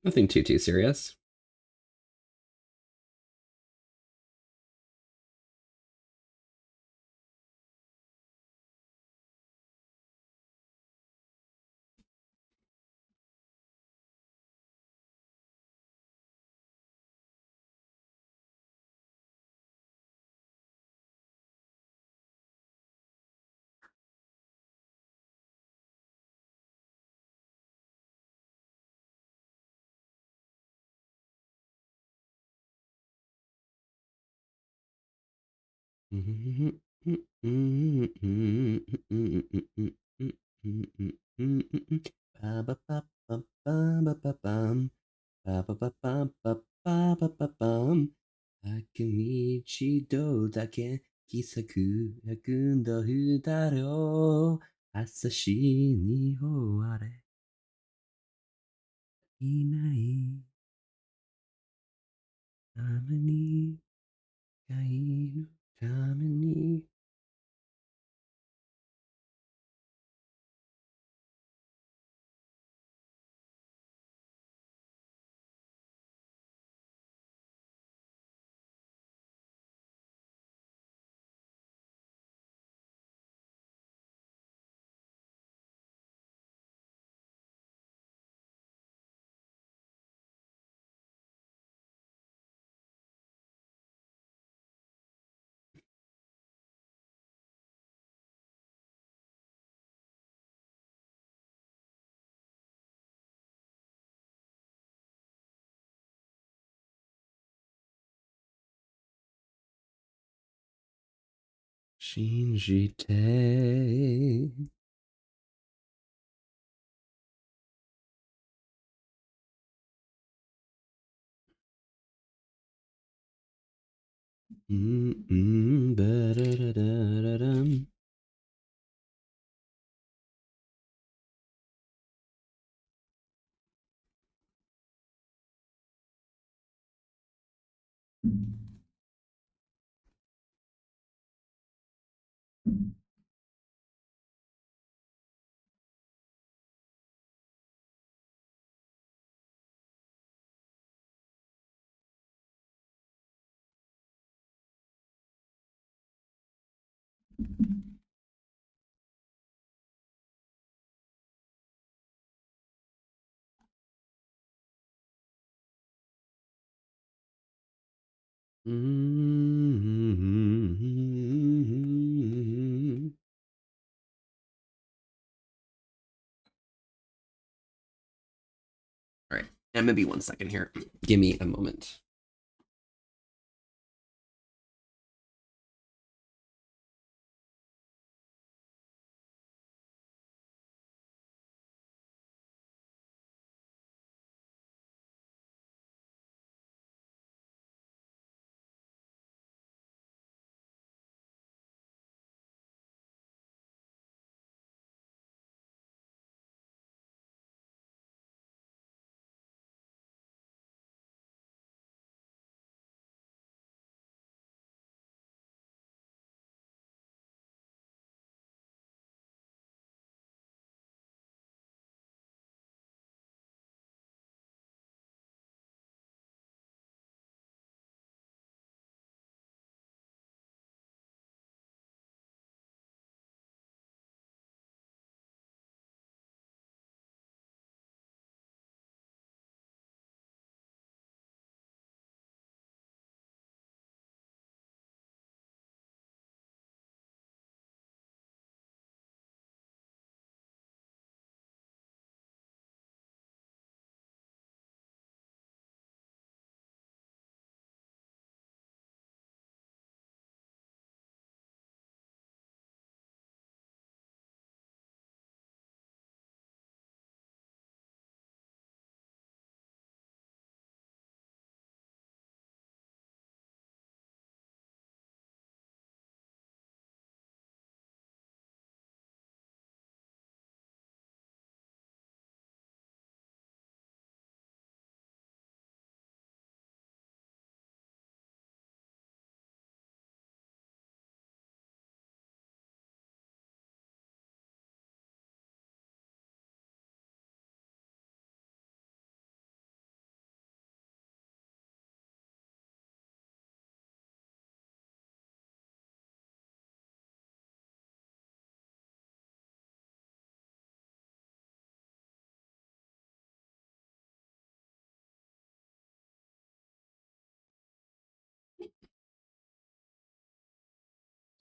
Nothing too serious. Shinjite. Ba-da-da-da-da-dum. All right. And maybe 1 second here. Give me a moment.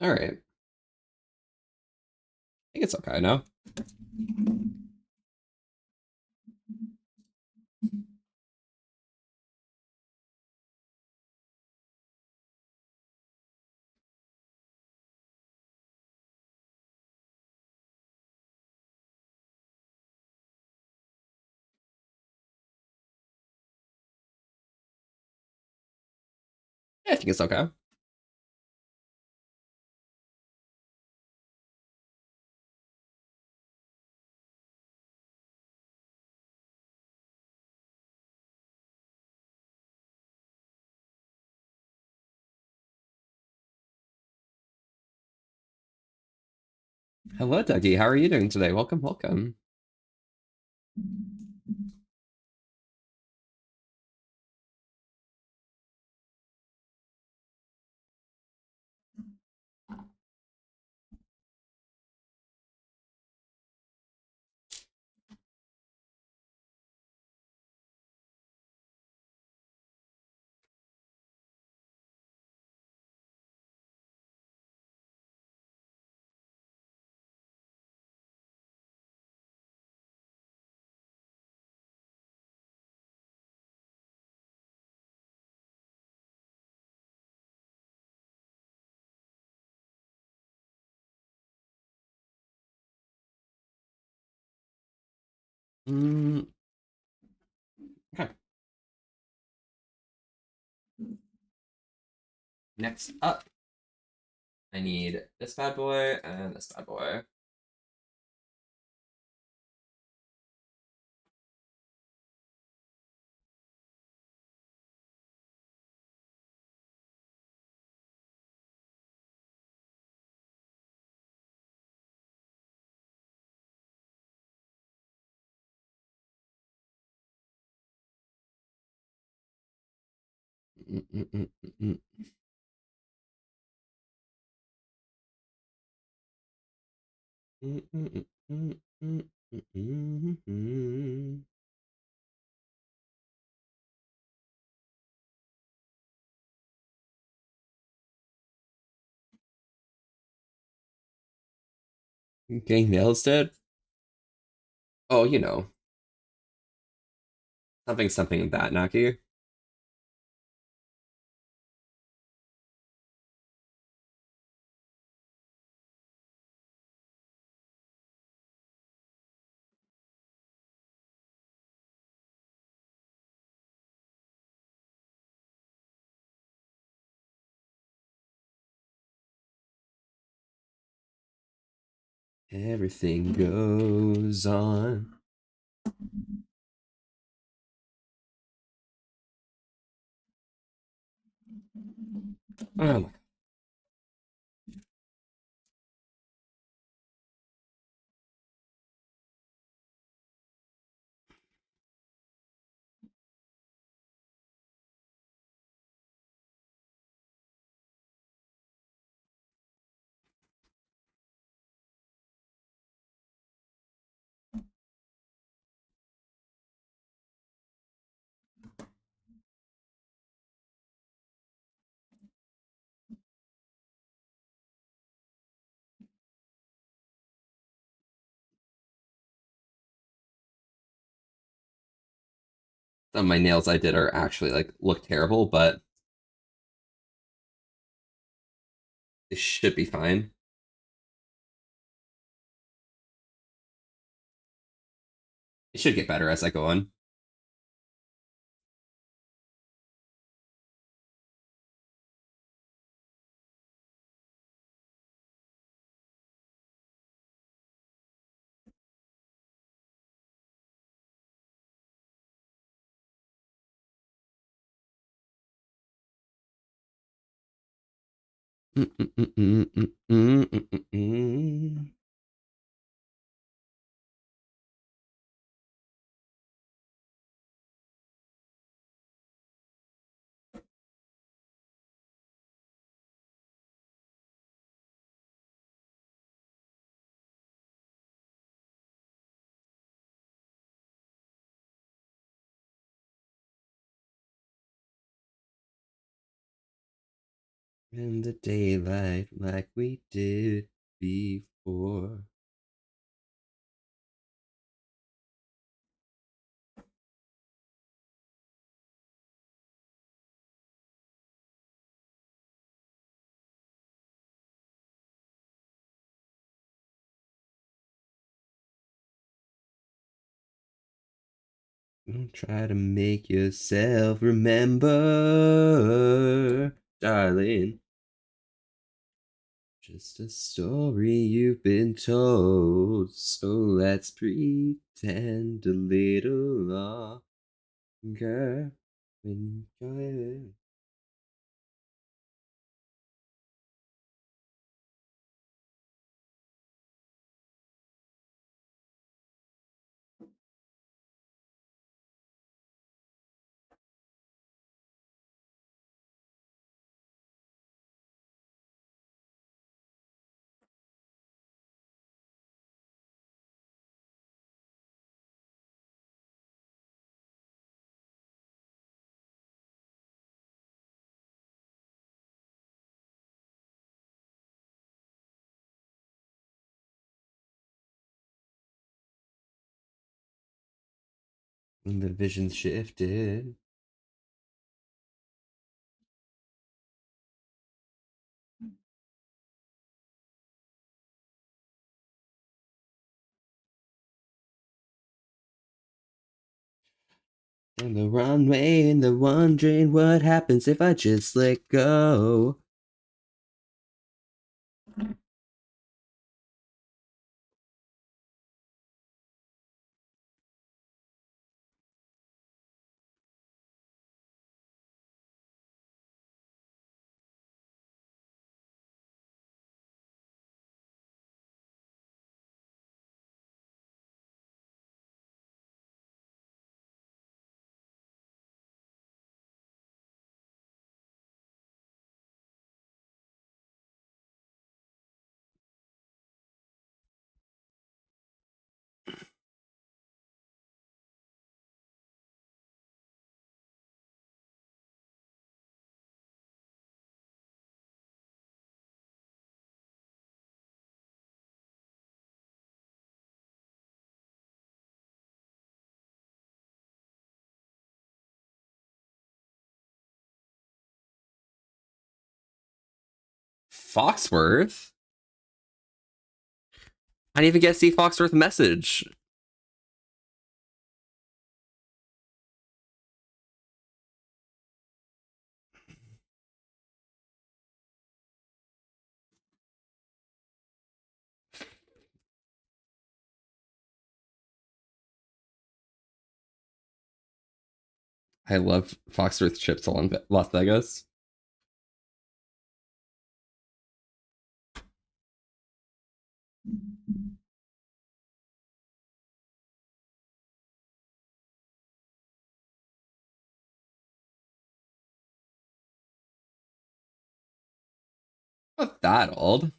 All right. I think it's okay now. Yeah, I think it's okay. Hello, Dougie. How are you doing today? Welcome, welcome. Mm, okay. Next up, I need this bad boy and this bad boy. Mm, mm, mm, mm, mm, mm, mm, mm, mm, mm, mm, mm. Getting nails did? Oh, you know, something of that, Naki. Everything goes on. Oh, some of my nails I did are actually like look terrible, but they should be fine. It should get better as I go on. Mm, mm, mm, mm, mm, mm, mm, mm, mm. in the daylight like we did before. Don't try to make yourself remember, darling. Just a story you've been told, so let's pretend a little longer when you're when the vision shifted. On the runway and the wondering what happens if I just let go. Foxworth? I didn't even get to see Foxworth message. I love Foxworth trips on Las Vegas. Not that old.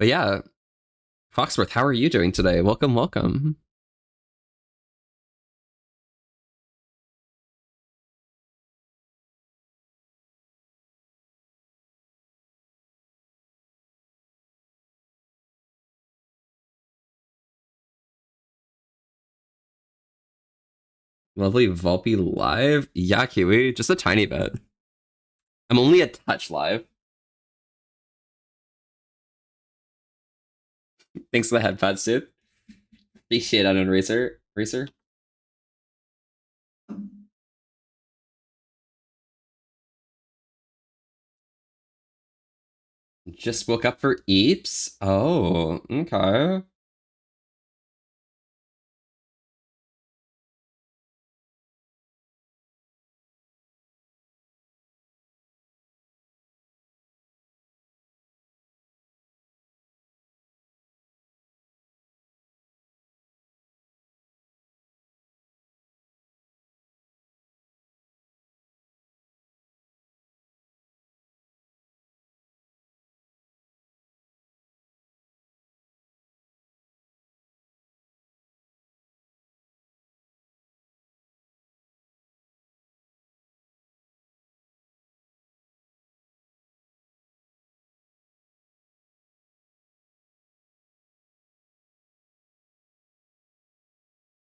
But yeah, Foxworth, how are you doing today? Welcome, welcome. Lovely Volpe live. Yeah, Kiwi, just a tiny bit. I'm only a touch live. Thanks for the headpads, dude. Appreciate it on Racer. Racer. Just woke up for Eeps? Oh, okay.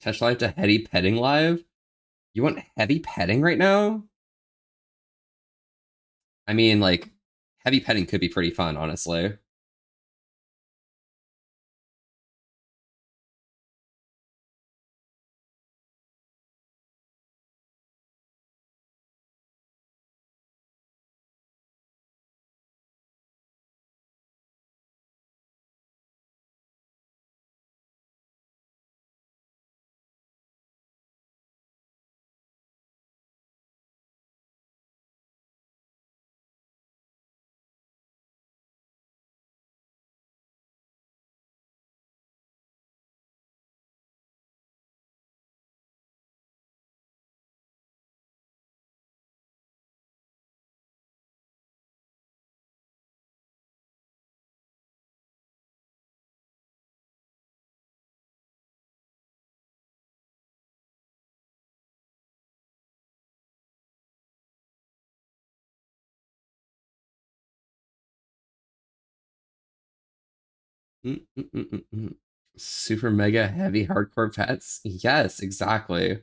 Touch live to heavy petting live. You want heavy petting right now? I mean, like, heavy petting could be pretty fun, honestly. Mm-mm-mm-mm. Super mega heavy hardcore pets? Yes, exactly.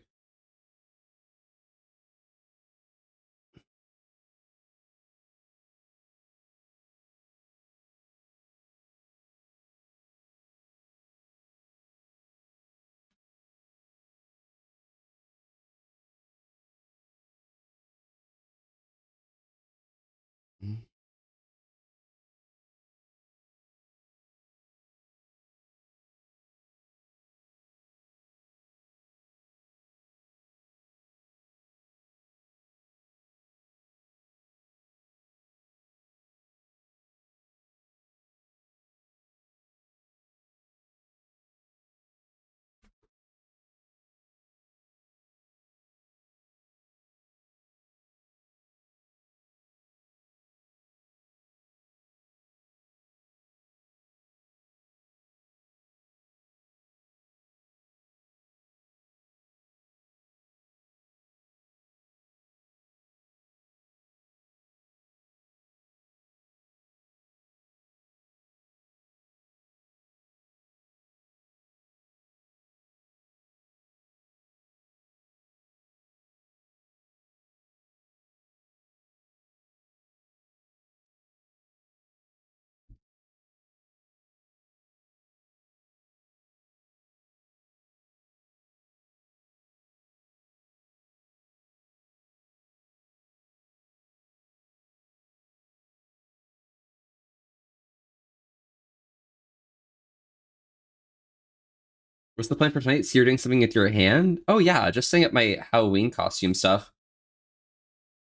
What's the plan for tonight? So you're doing something with your hand? Oh yeah, just setting up my Halloween costume stuff.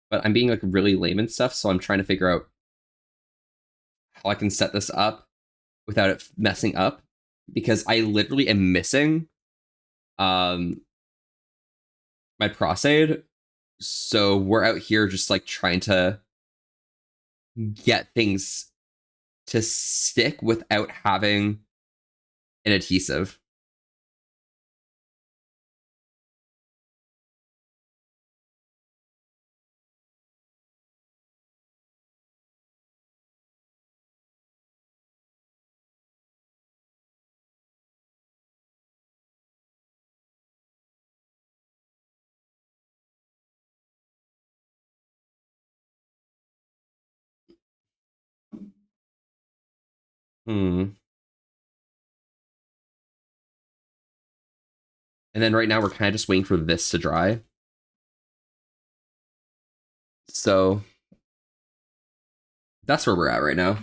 But I'm being like really lame and stuff, so I'm trying to figure out how I can set this up without it messing up. Because I literally am missing um my prosade. So we're out here just like trying to get things to stick without having an adhesive. Hmm. And then right now we're kind of just waiting for this to dry. So that's where we're at right now.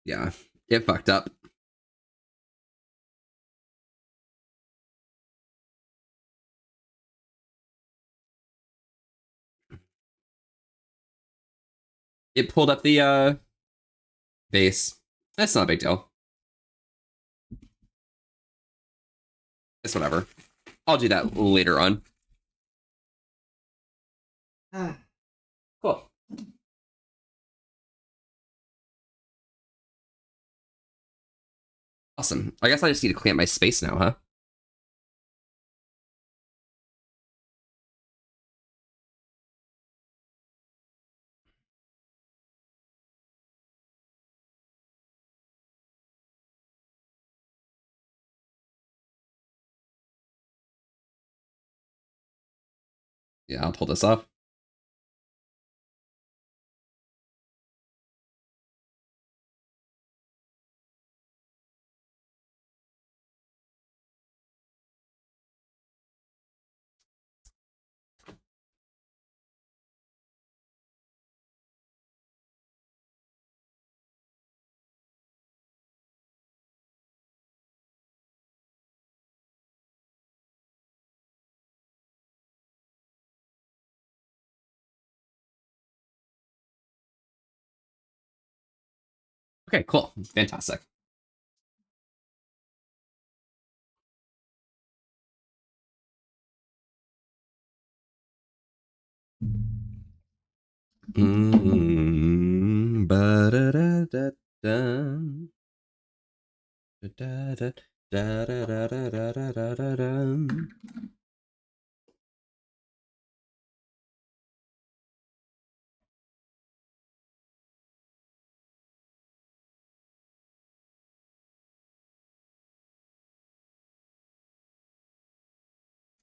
Yeah, it fucked up. It pulled up the base. That's not a big deal. It's whatever. I'll do that later on. Cool. Awesome. I guess I just need to clean up my space now, huh? Yeah, I'll pull this up. Okay, cool. Fantastic. Ba-da-da-da-da. Da-da-da, da-da-da-da-da-da-da-da.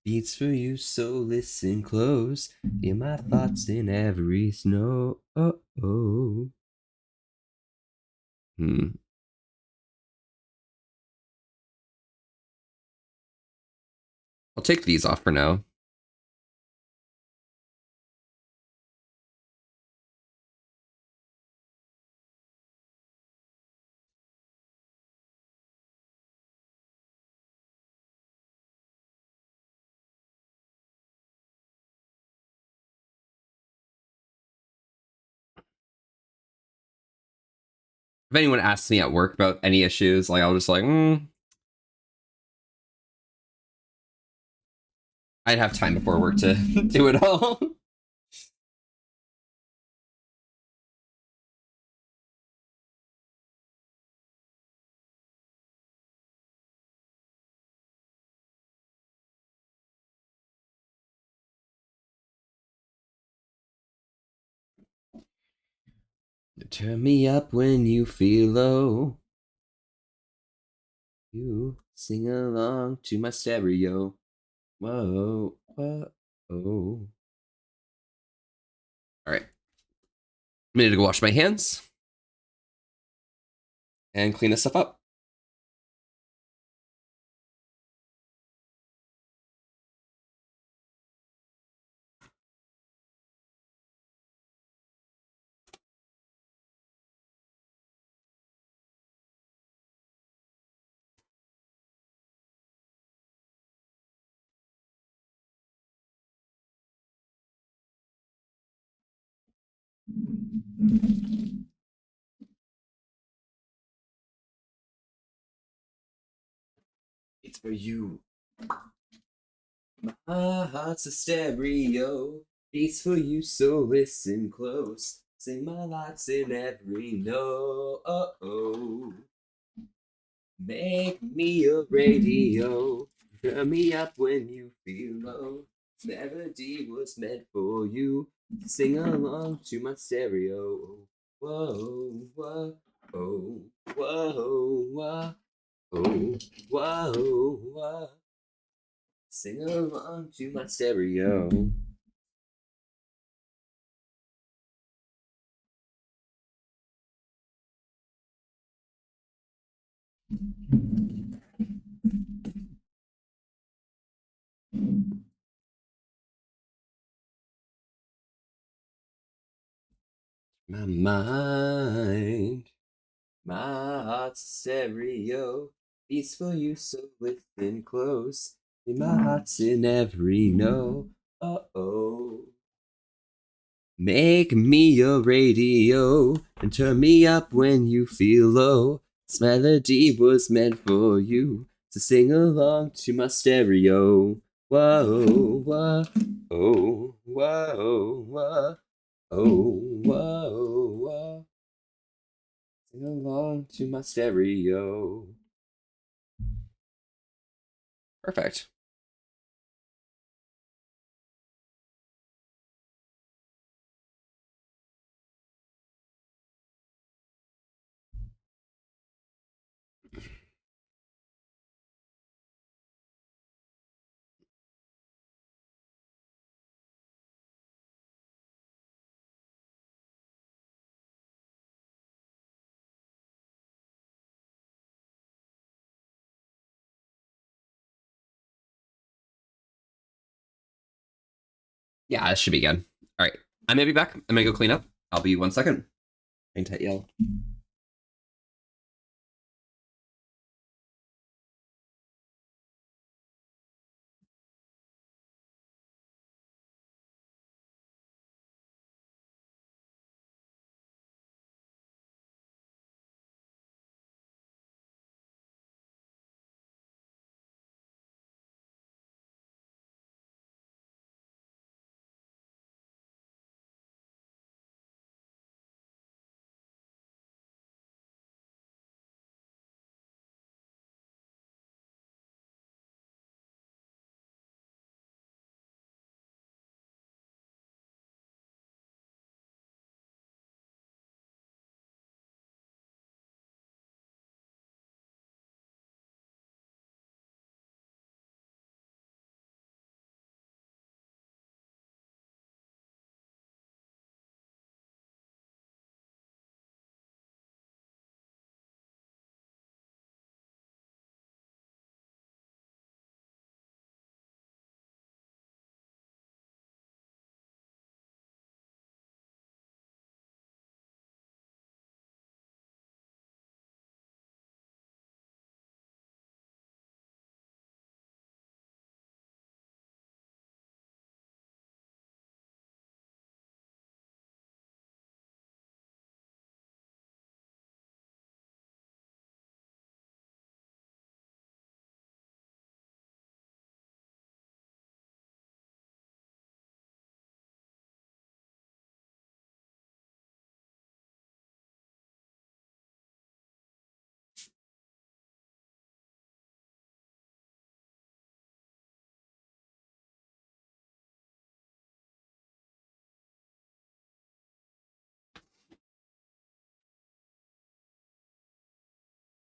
Beats for you, so listen close. Hear my thoughts in every snow. Oh, oh. Hmm. I'll take these off for now. If anyone asks me at work about any issues, like I'll just like, I'd have time before work to do it all. Turn me up when you feel low. You sing along to my stereo. Whoa, whoa. All right. I'm gonna go wash my hands and clean this stuff up. It's for you. My heart's a stereo. Beats for you, so listen close. Sing my lights in every note. Make me a radio. Turn me up when you feel low. This melody was meant for you. Sing along to my stereo. Whoa, whoa, whoa, whoa, whoa, whoa, whoa, whoa. Sing along to my stereo. My mind My heart's a stereo, beats for you, so listen close. My heart's in every note. Oh. Make me your radio and turn me up when you feel low. This melody was meant for you, so sing along to my stereo. Whoa, whoa, oh, whoa, whoa, oh, whoa, whoa. Sing along to my stereo. Perfect. Yeah, this should be good. All right, I'm gonna be back. I'm gonna go clean up. I'll be 1 second. Hang tight, y'all.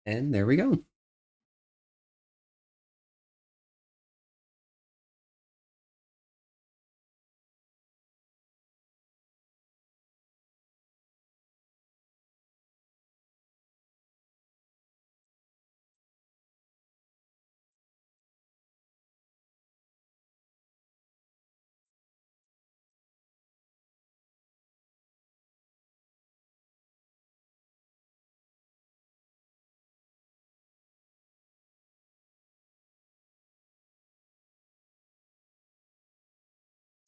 And there we go.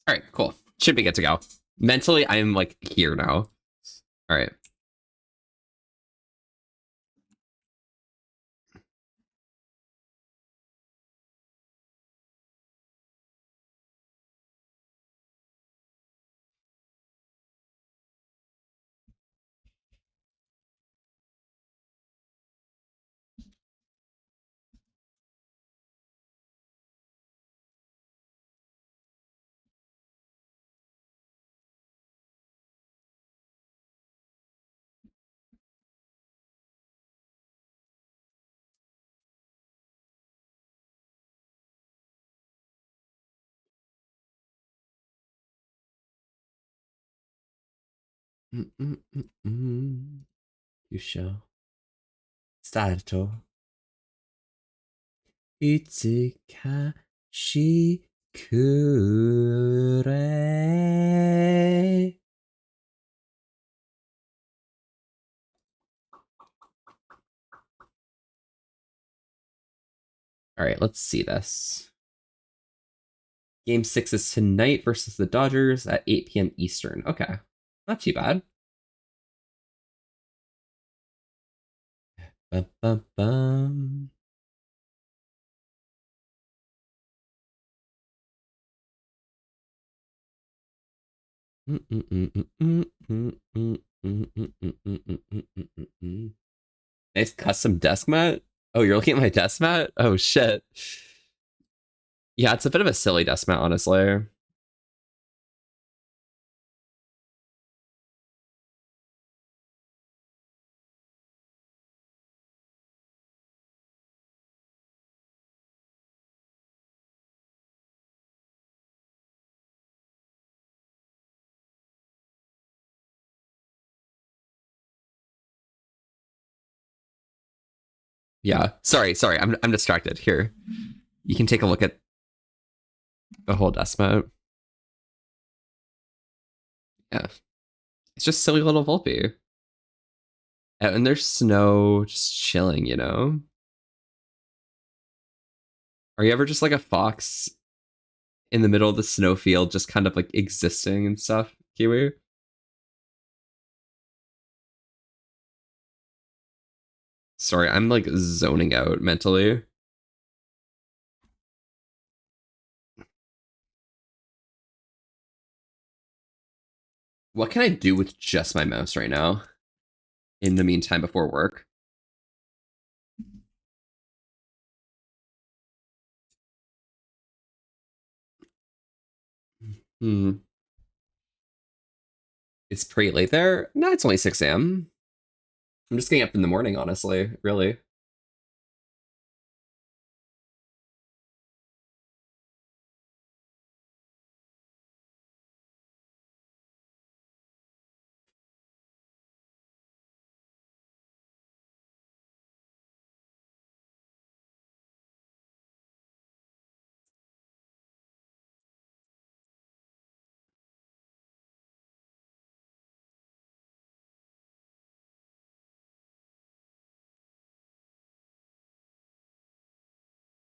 All right, cool. Should be good to go. Mentally, I'm like here now. All right. You shall start to. いつかしくれ All right, let's see this. Game 6 is tonight versus the Dodgers at 8 p.m. Eastern. Okay, not too bad. Bum, bum, bum. Nice custom desk mat. Oh, you're looking at my desk mat? Oh shit. Yeah, it's a bit of a silly desk mat, honestly. Yeah. Sorry. I'm distracted. Here. You can take a look at the whole desk mat. Yeah. It's just silly little Volpe. Out in there's snow, just chilling, you know? Are you ever just like a fox in the middle of the snowfield, just kind of like existing and stuff, Kiwi? Sorry, I'm like zoning out mentally. What can I do with just my mouse right now in the meantime before work? Hmm. It's pretty late there. No, it's only 6 a.m. I'm just getting up in the morning, honestly, really.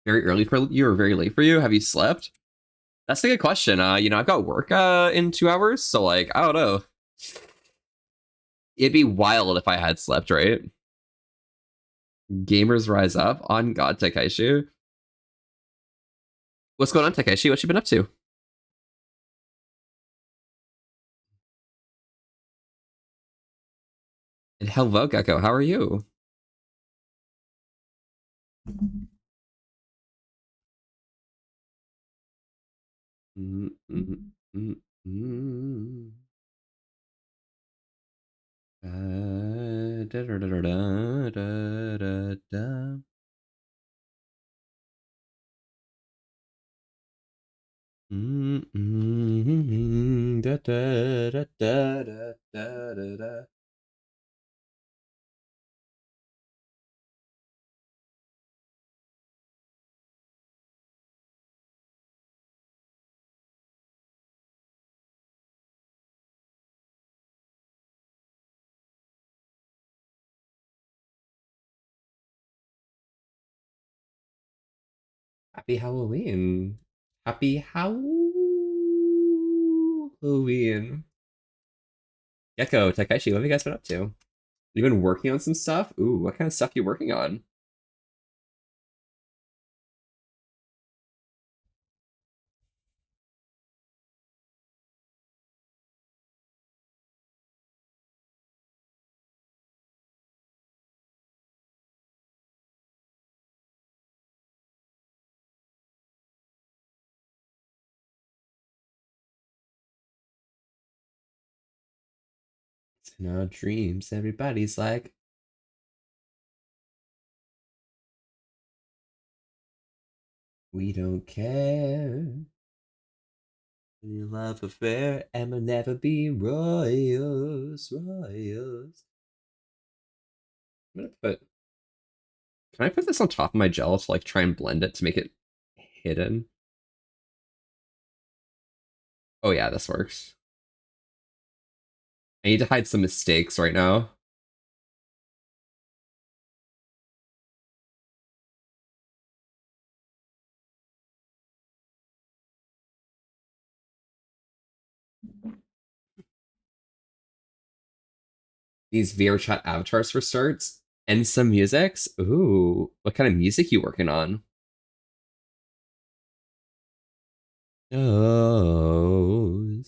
Very early for you or very late for you? Have you slept? That's a good question. I've got work in 2 hours, so like, I don't know. It'd be wild if I had slept, right? Gamers rise up on God Takaishi. What's going on, Takaishi? What you been up to? And hello, Gecko. How are you? Mm, mm, mm, mm. Da, da, da, da, da, da, da, da. Mm, mm, da, da, da, da, da, da, da, da. Happy Halloween. Happy Halloween. Gecko, Takaishi, what have you guys been up to? You been working on some stuff? Ooh, what kind of stuff you working on? In our dreams, everybody's like, we don't care. Your love affair, and we'll never be royals, royals. I'm gonna put. Can I put this on top of my gel to like try and blend it to make it hidden? Oh yeah, this works. I need to hide some mistakes right now. These VR chat avatars for starts and some musics. Ooh, what kind of music you working on? Oh.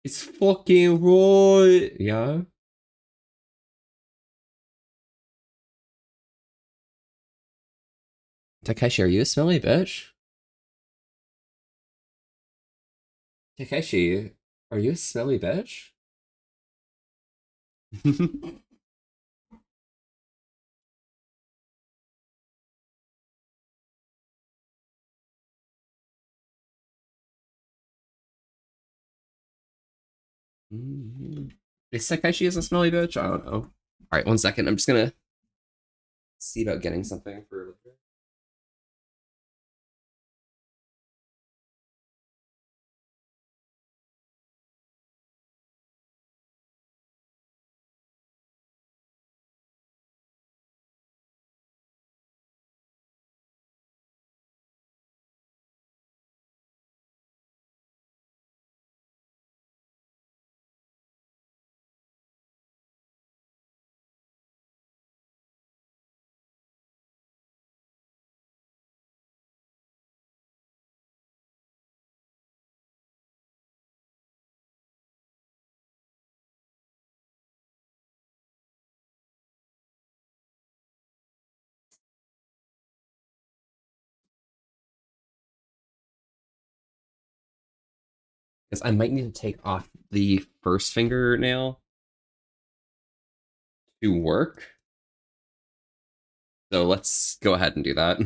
It's fucking right. Yeah. Takeshi, are you a smelly bitch? Takeshi, are you a smelly bitch? Is Takeshi is a smelly bitch? I don't know. All right, 1 second. I'm just gonna see about getting something for. Because I might need to take off the first fingernail to work. So let's go ahead and do that.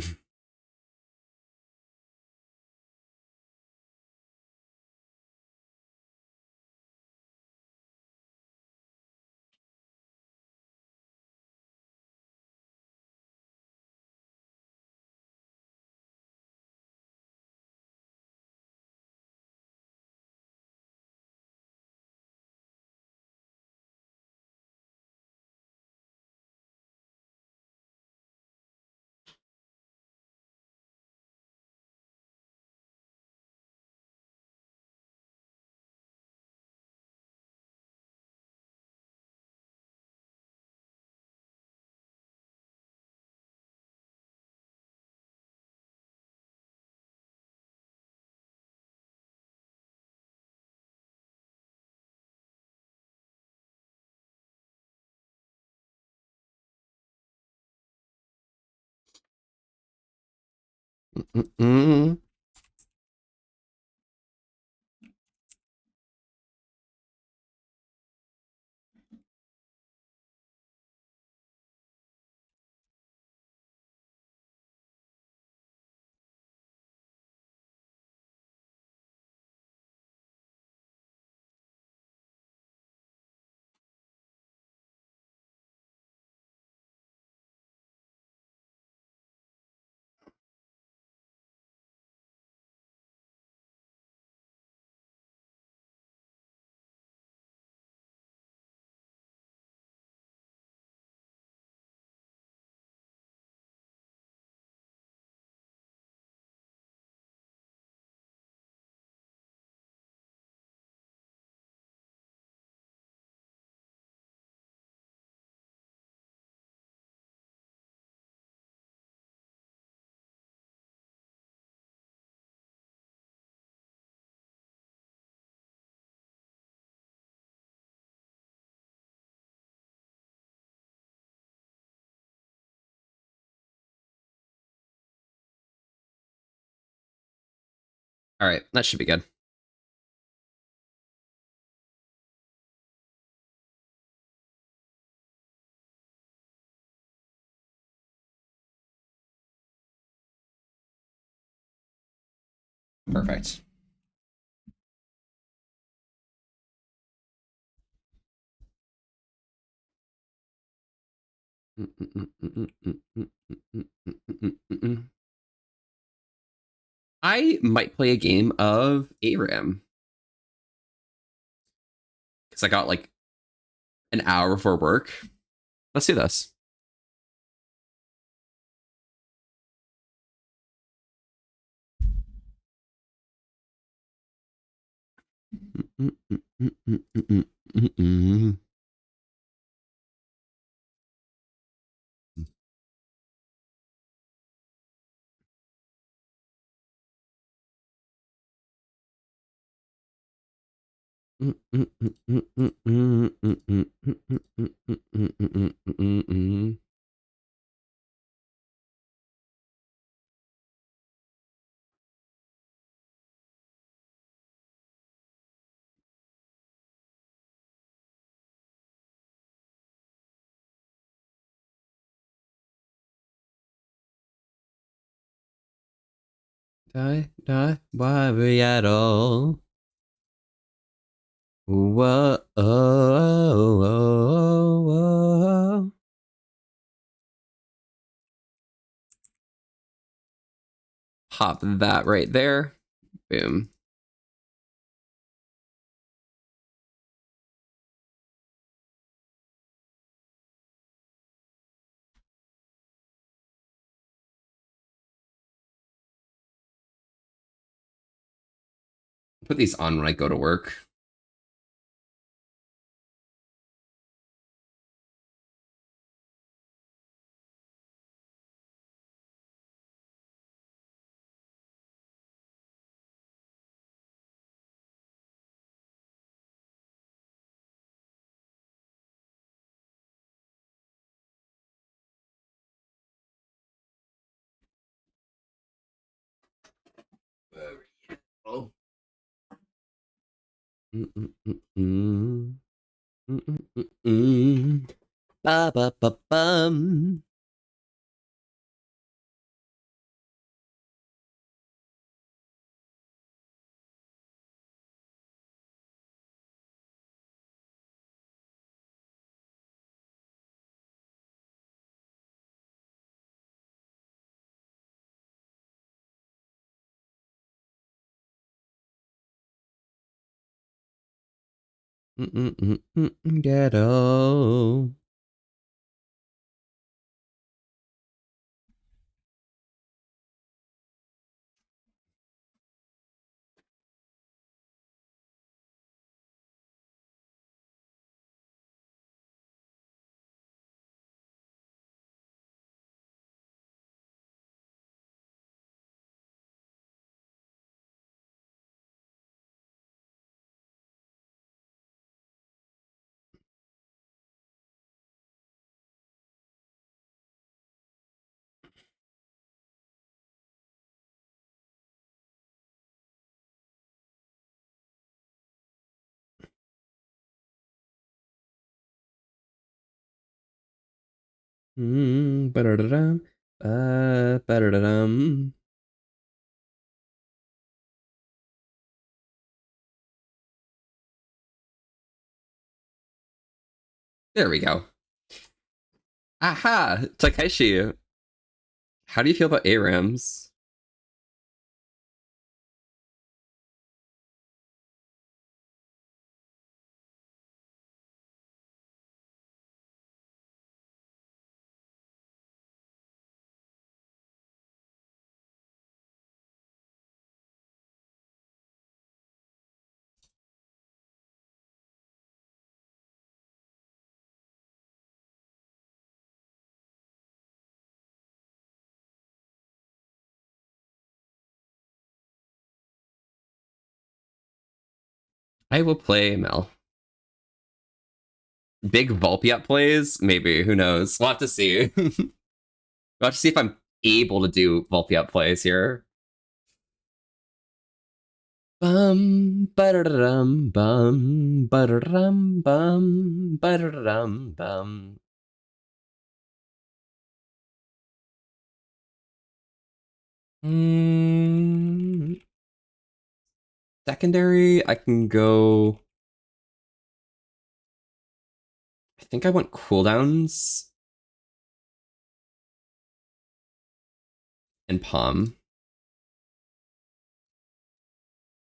Mm-mm. All right, that should be good. Perfect. I might play a game of ARAM because I got like an hour before work. Let's do this. Die, worry at all. Whoa, oh, oh, oh. Pop that right there. Boom. Put these on when I go to work. Oh. Ba ba ba bum. Ghetto. Ba-da-da-dum. Ba-da-da-dum. There we go. Aha! Takeshi. How do you feel about ARAMs? I will play Mel. Big Volpiat plays? Maybe. Who knows? We'll have to see. We'll have to see if I'm able to do Volpiat plays here. Bum, ba-da-da-dum, bum, ba-da-da-dum, bum, ba-da-da-dum, bum. Secondary, I can go. I think I want cooldowns. and Palm.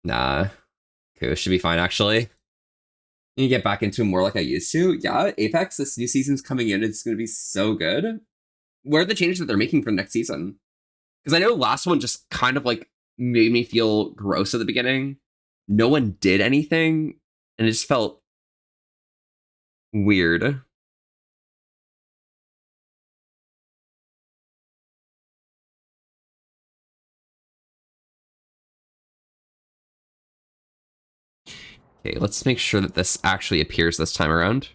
Nah. Okay, should be fine, actually. You get back into more like I used to. Yeah, Apex, this new season's coming in. It's going to be so good. What are the changes that they're making for next season? Because I know last one just kind of like made me feel gross at the beginning. No one did anything, and it just felt weird. Okay, let's make sure that this actually appears this time around.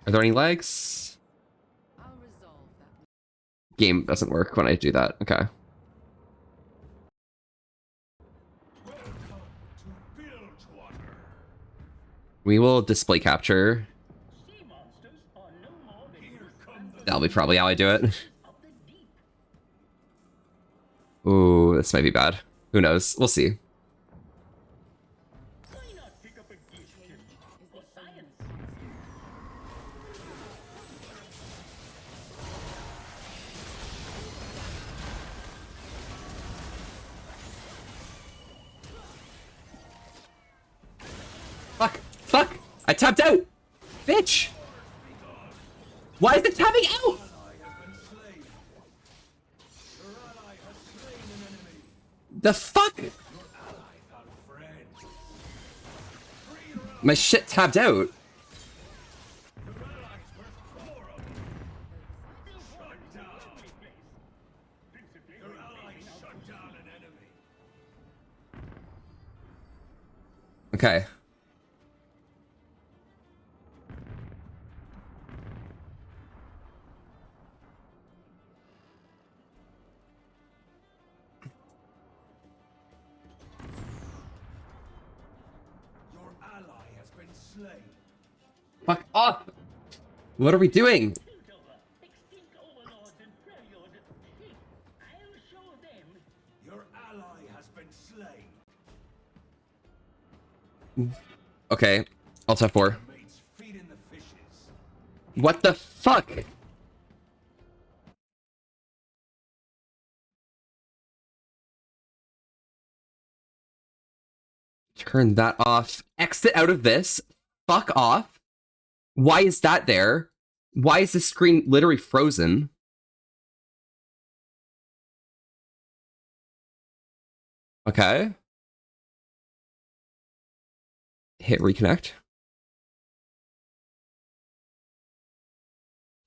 Are there any legs? Game doesn't work when I do that. Okay. We will display capture. That'll be probably how I do it. Ooh, this might be bad. Who knows? We'll see. Fuck! Fuck! I tapped out! Bitch! Why is it tapping out? The fuck? My shit tapped out. Okay. Fuck off! What are we doing? Okay, Alt F4. What the fuck? Turn that off. Exit out of this. Fuck off. Why is that there? Why is the screen literally frozen? Okay. Hit reconnect.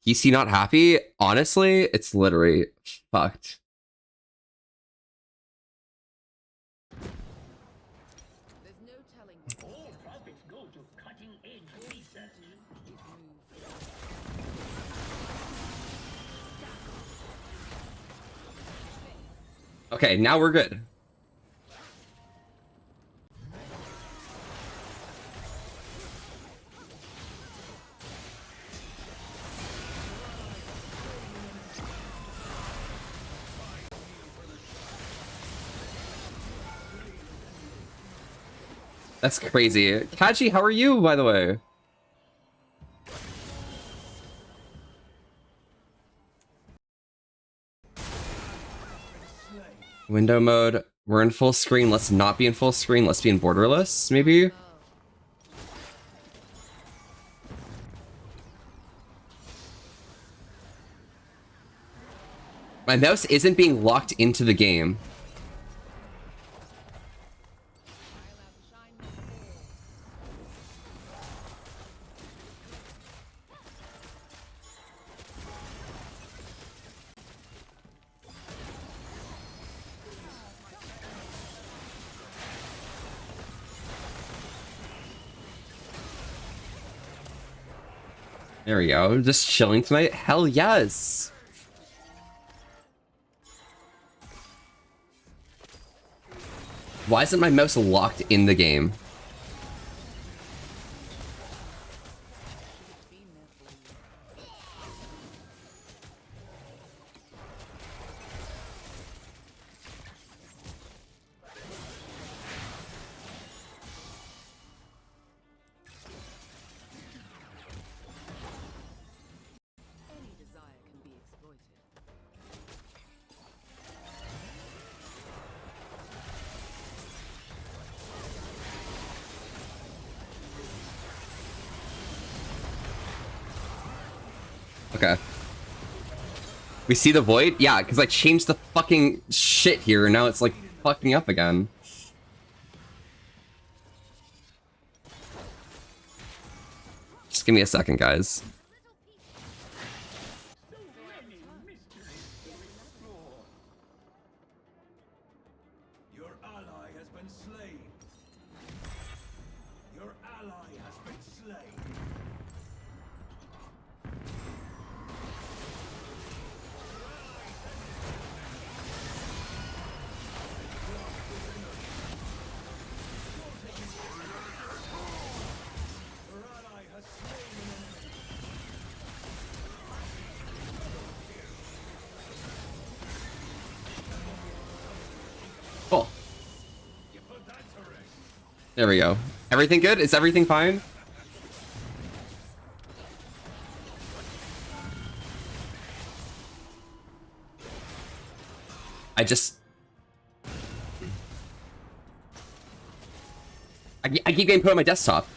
PC not happy? Honestly, it's literally fucked. Okay, now we're good. That's crazy. Kaji, how are you, by the way? Window mode. We're in full screen. Let's not be in full screen. Let's be in borderless, maybe? My mouse isn't being locked into the game. There we go. Just chilling tonight? Hell yes! Why isn't my mouse locked in the game? Okay. We see the void? Yeah, because I changed the fucking shit here, and now it's like fucking up again. Just give me a second, guys. Your ally has been slain. Your ally has been slain. Your ally has slain an enemy. Cool. You put that to rest. There we go. Everything good? Is everything fine? I keep getting put on my desktop.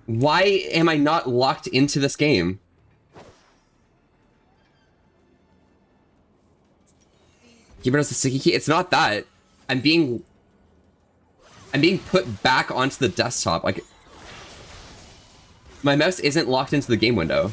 Why am I not locked into this game? Keyboard has the sticky key. It's not that. I'm being put back onto the desktop. Like, my mouse isn't locked into the game window.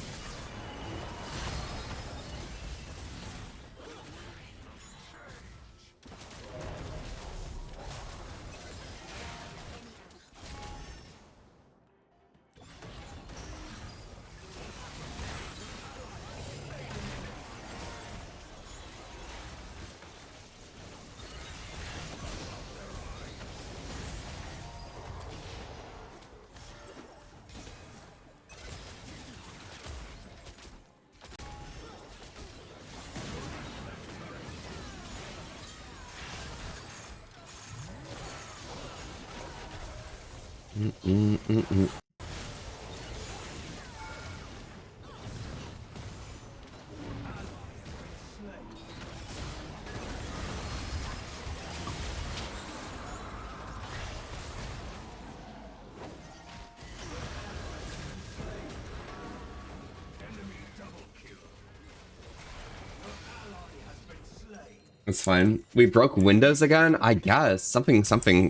That's fine. We broke Windows again? I guess. Something,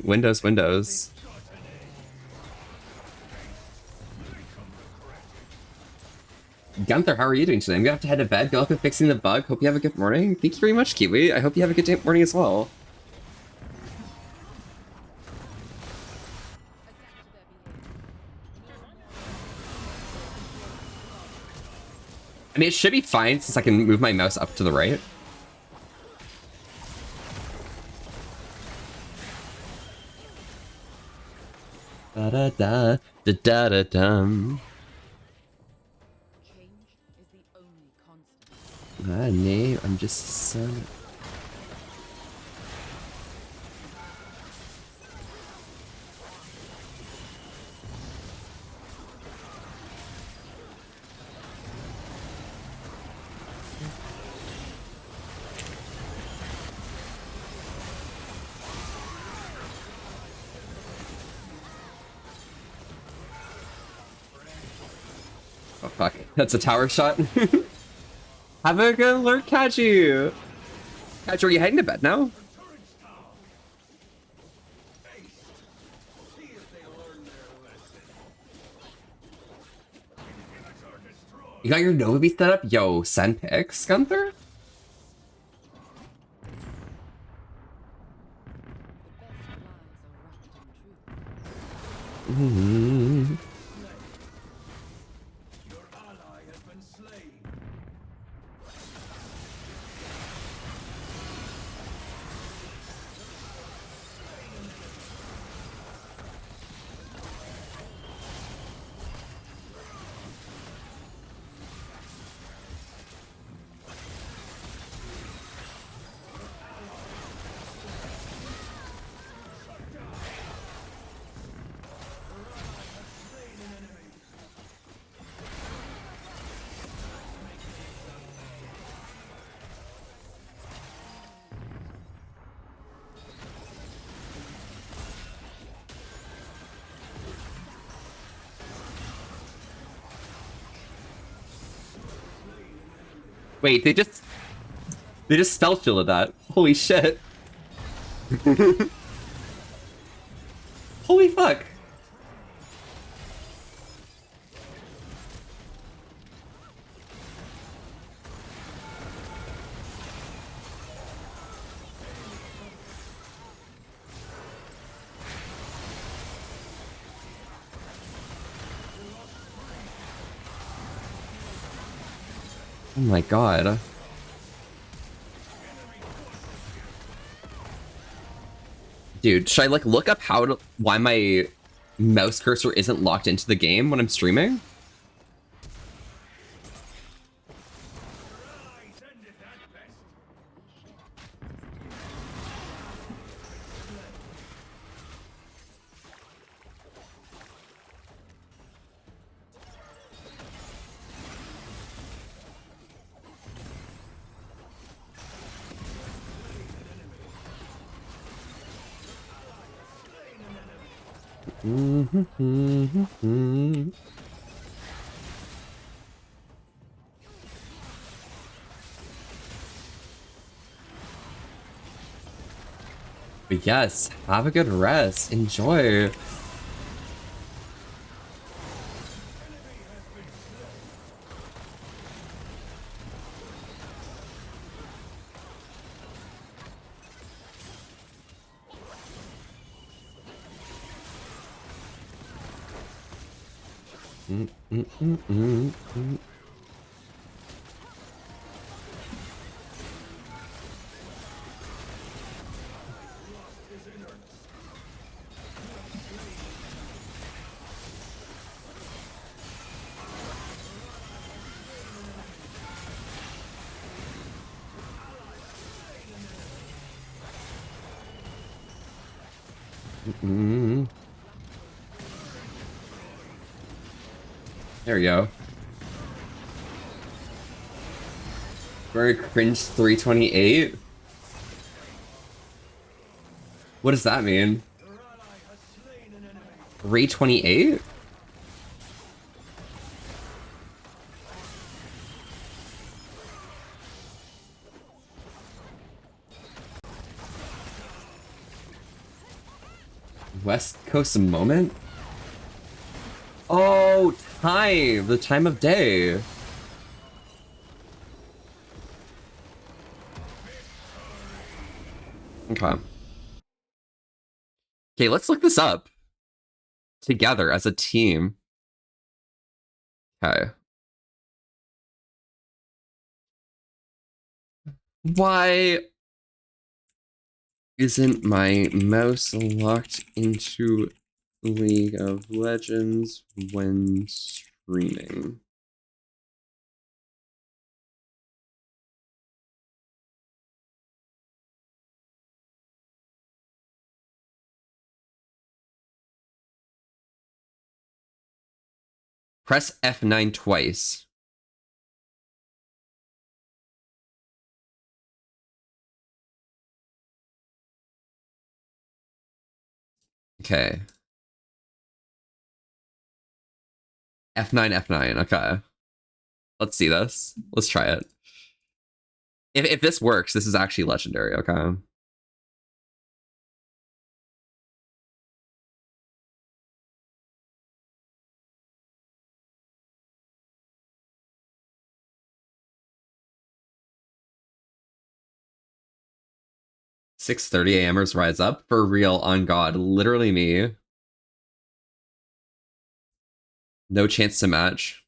Windows. Gunther, how are you doing today? I'm gonna have to head to bed. Good luck with fixing the bug. Hope you have a good morning. Thank you very much, Kiwi. I hope you have a good morning as well. I mean, it should be fine since I can move my mouse up to the right. Da da da da da da dum. Change is the only constant. Ah, nee, I'm just son. Oh fuck, that's a tower shot. Have a good alert, Kaiju. Kaiju, are you heading to bed now? You got your Nova Beast set up? Yo, send pics, Gunther? The best lies are wrapped in truth. Your ally has been slain. Wait, they just spell shielded that. Holy shit. Holy fuck. Oh my god. Dude, should I like look up why my mouse cursor isn't locked into the game when I'm streaming? But yes, have a good rest. Enjoy. There we go. Very cringe 328. What does that mean? 328? West Coast moment? Oh, time! The time of day. Okay. Okay, let's look this up together as a team. Okay. Why isn't my mouse locked into League of Legends when streaming? Press F9 twice. Okay. F9, F9. Okay. Let's see this. Let's try it. If this works, this is actually legendary. Okay. "6:30 a.m.ers rise up for real on God." Literally me. No chance to match.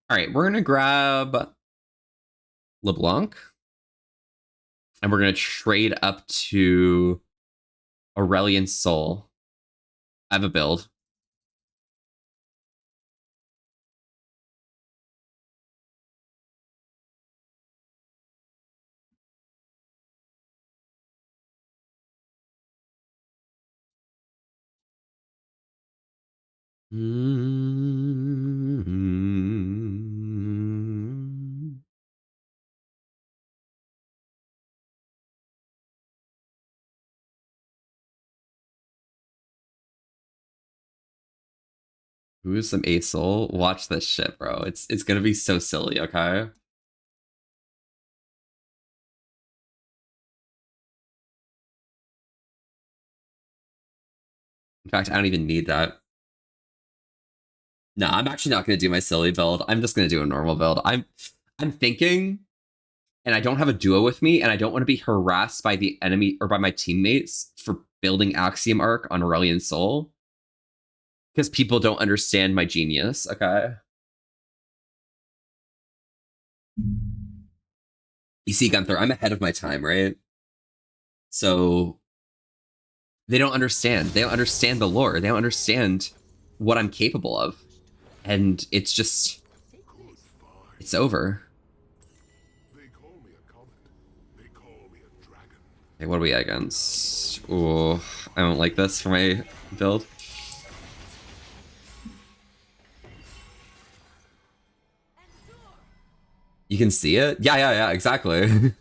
All right, we're gonna grab LeBlanc, and we're gonna trade up to Aurelion Soul. I have a build. Who's some Asol? Watch this shit, bro. It's gonna be so silly, okay? In fact, I don't even need that. No, I'm actually not gonna do my silly build. I'm just gonna do a normal build. I'm thinking, and I don't have a duo with me, and I don't want to be harassed by the enemy or by my teammates for building Axiom Arc on Aurelion Soul. Because people don't understand my genius, okay? You see, Gunther, I'm ahead of my time, right? So they don't understand. They don't understand the lore. They don't understand what I'm capable of. And it's just, it's over. Okay, what are we against? Oh, I don't like this for my build. You can see it? Yeah, exactly.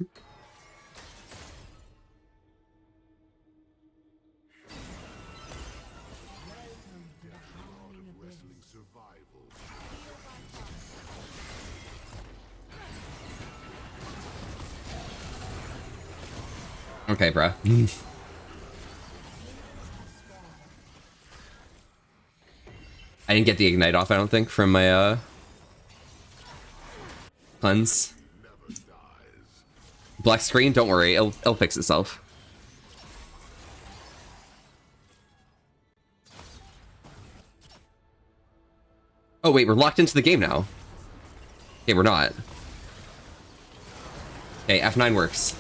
Okay, bruh. I didn't get the ignite off, I don't think, from my cleanse. Black screen, don't worry, it'll fix itself. Oh wait, we're locked into the game now. Okay, we're not. Okay, F9 works.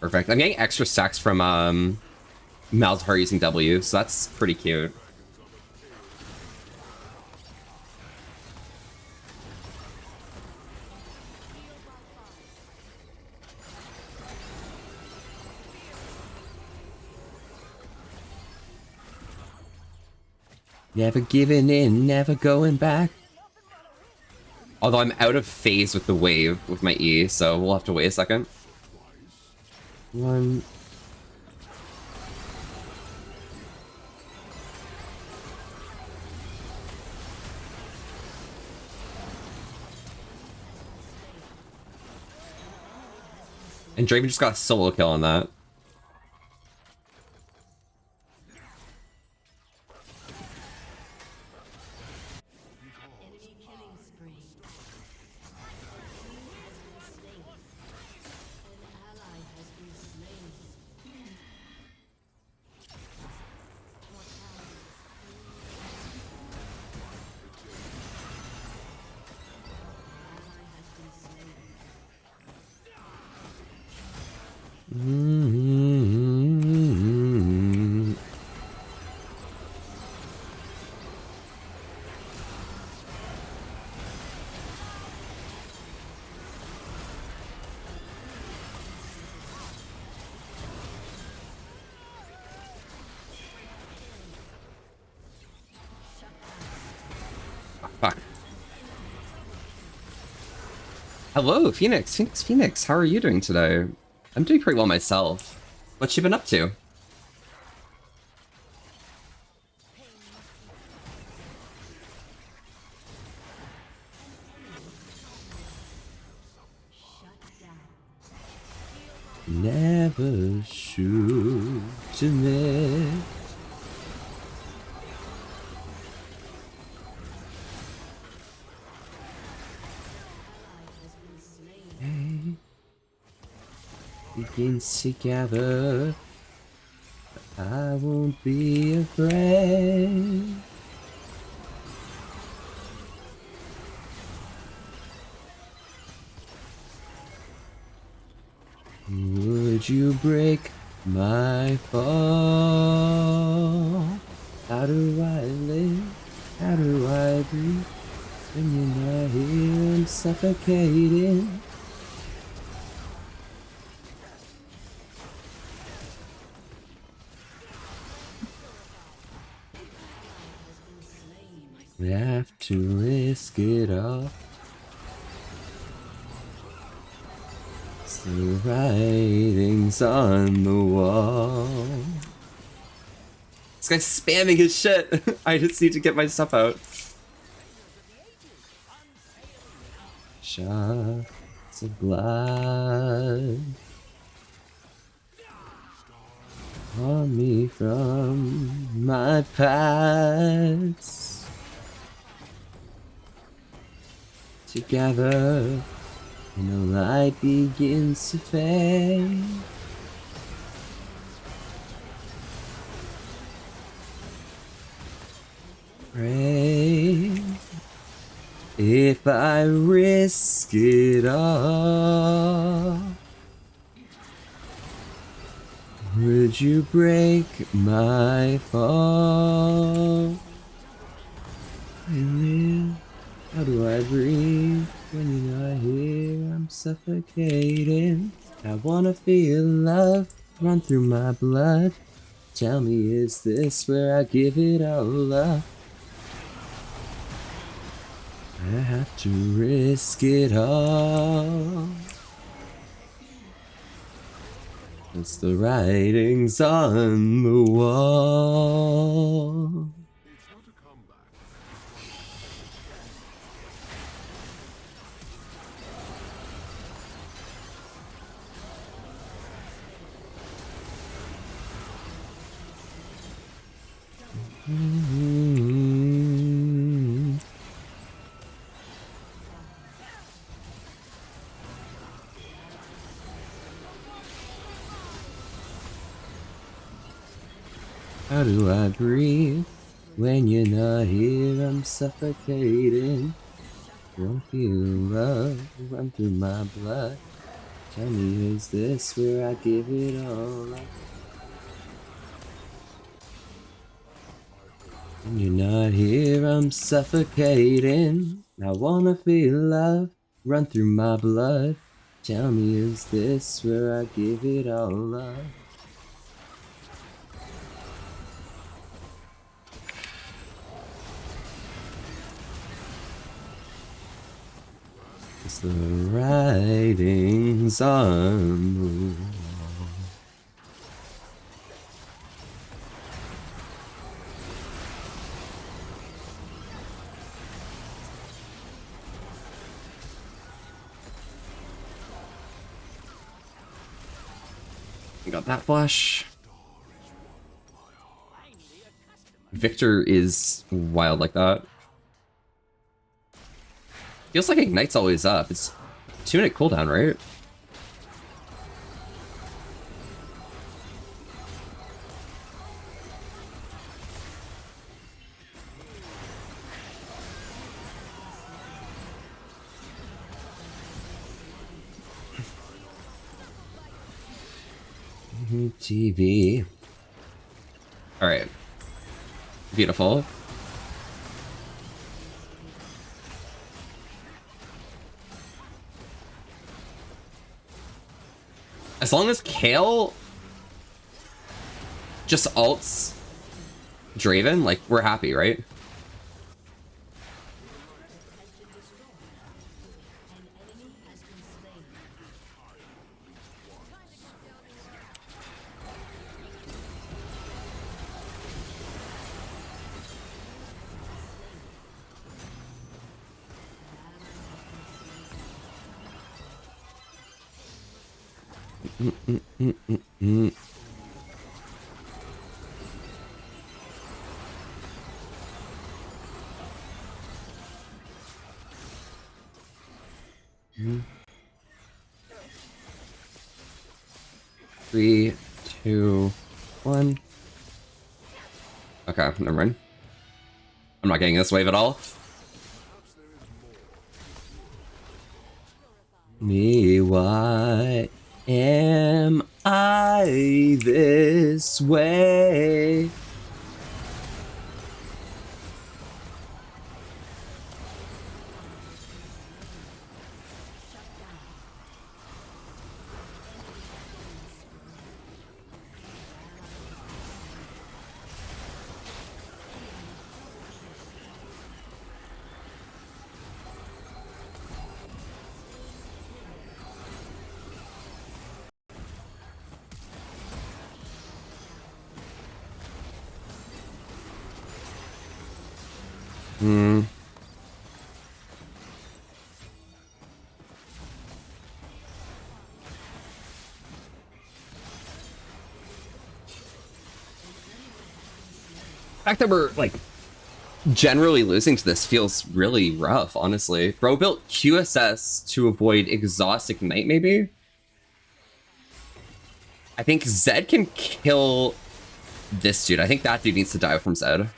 Perfect. I'm getting extra stacks from Malzahar using W, so that's pretty cute. Never giving in, never going back. Although I'm out of phase with the wave with my E, so we'll have to wait a second. One. And Draven just got a solo kill on that. Fuck. Hello, Phoenix. Phoenix. How are you doing today? I'm doing pretty well myself. What you been up to? never shoot to me. Hey, begins together. I won't be afraid. Would you break my fall? How do I live? How do I breathe? When you're not here, I'm suffocating. We have to risk it all. It's the writings on the wall. This guy's spamming his shit. I just need to get my stuff out. Shots of blood on me from my past. Together, and the light begins to fade. Pray if I risk it all, would you break my fall? I live, how do I breathe when you're not here? I'm suffocating. I wanna feel love run through my blood. Tell me, is this where I give it all up? I have to risk it all. It's the writings on the wall. How do I breathe when you're not here? I'm suffocating. Don't feel love run through my blood. Tell me, is this where I give it all up? When you're not here, I'm suffocating. I wanna feel love run through my blood. Tell me, is this where I give it all up? It's the writings on the wall. We got that flash. Victor is wild like that. Feels like Ignite's always up. It's 2-minute cooldown, right? TV. Alright. Beautiful. As long as Kale just ults Draven, like, we're happy, right? 3, 2, 1. Okay, never mind. I'm not getting this wave at all. Me, why am I this way? The fact that we're like generally losing to this feels really rough, honestly. Bro built QSS to avoid exhaust ignite, maybe? I think Zed can kill this dude. I think that dude needs to die from Zed.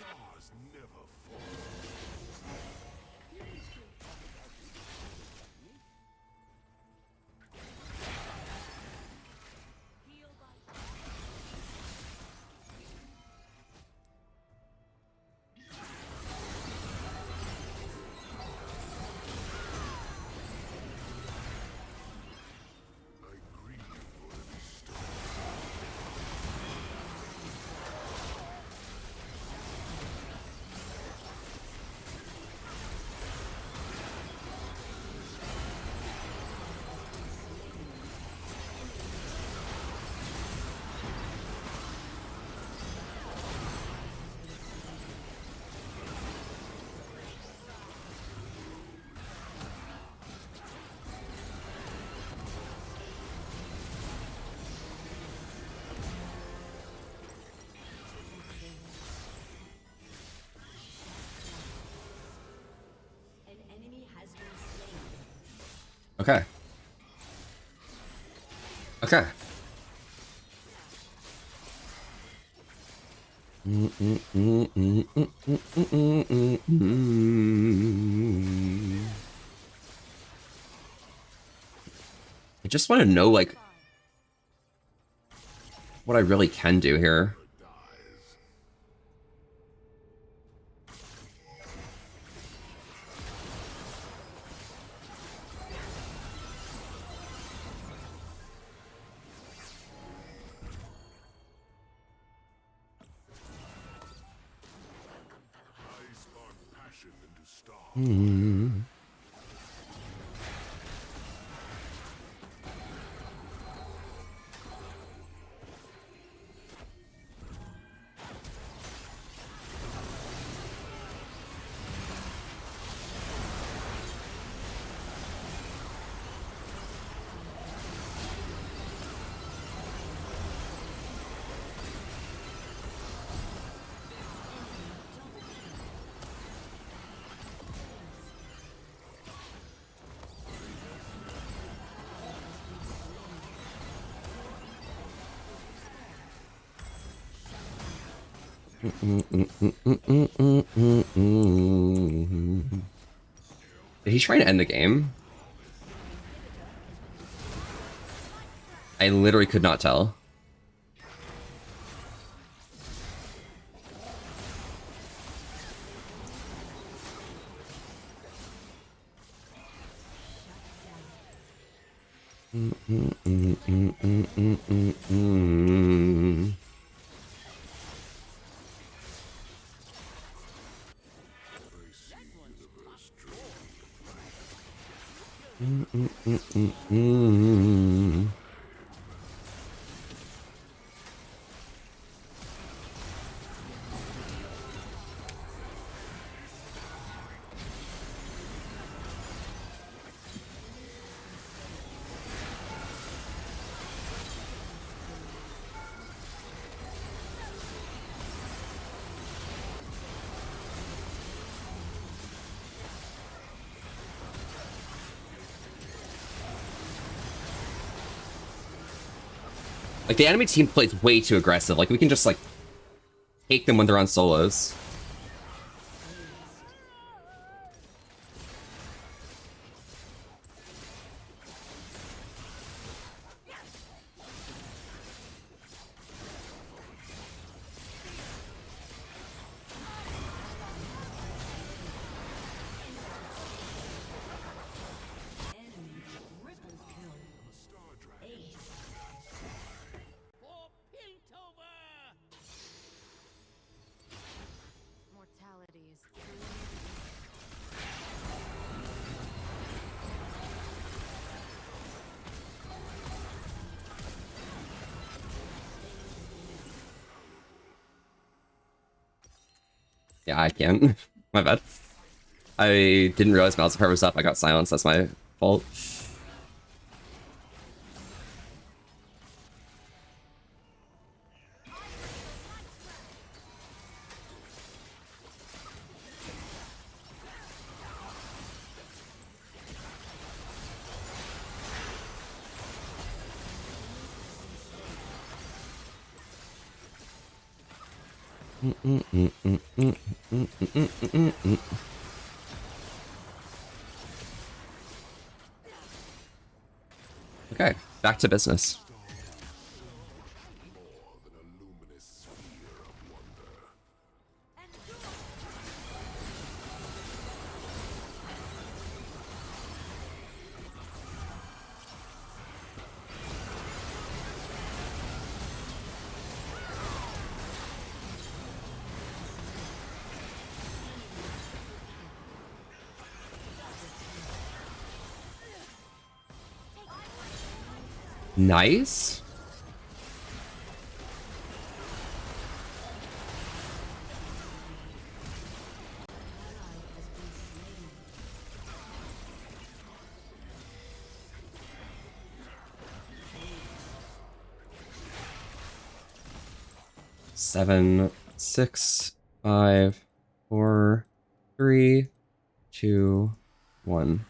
Okay. Okay. I just want to know, like, what I really can do here. Did he try to end the game? I literally could not tell. Like, the enemy team plays way too aggressive. Like, we can just, like, take them when they're on solos. Mortality is Yeah, I can. My bad. I didn't realize Malzahar was up. I got silenced. That's my fault. Okay, back to business. Nice. Seven, 6, 5, 4, 3, 2, 1.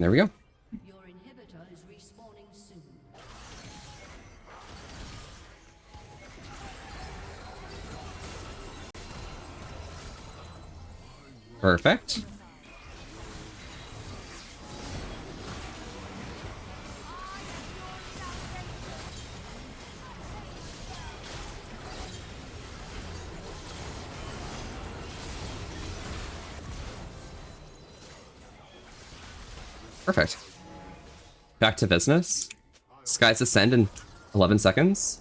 There we go. Your inhibitor is respawning soon. Perfect. Perfect. Back to business. Skies ascend in 11 seconds.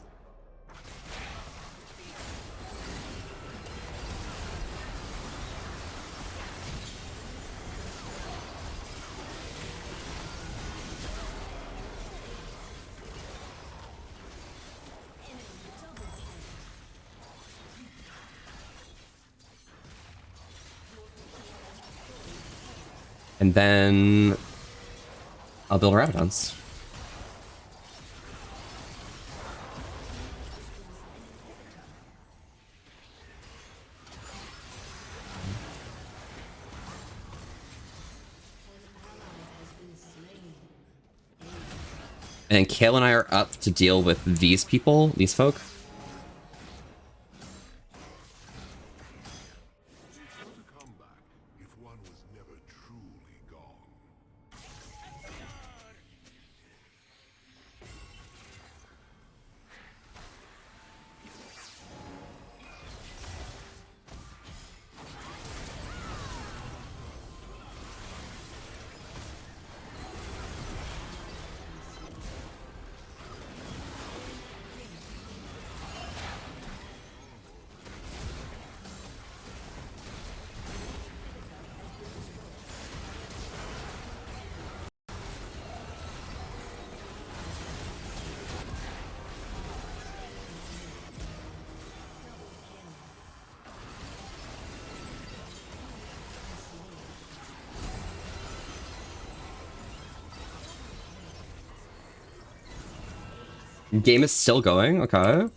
And then I'll build Rabadons. And Kale and I are up to deal with these people, these folk. Game is still going, okay.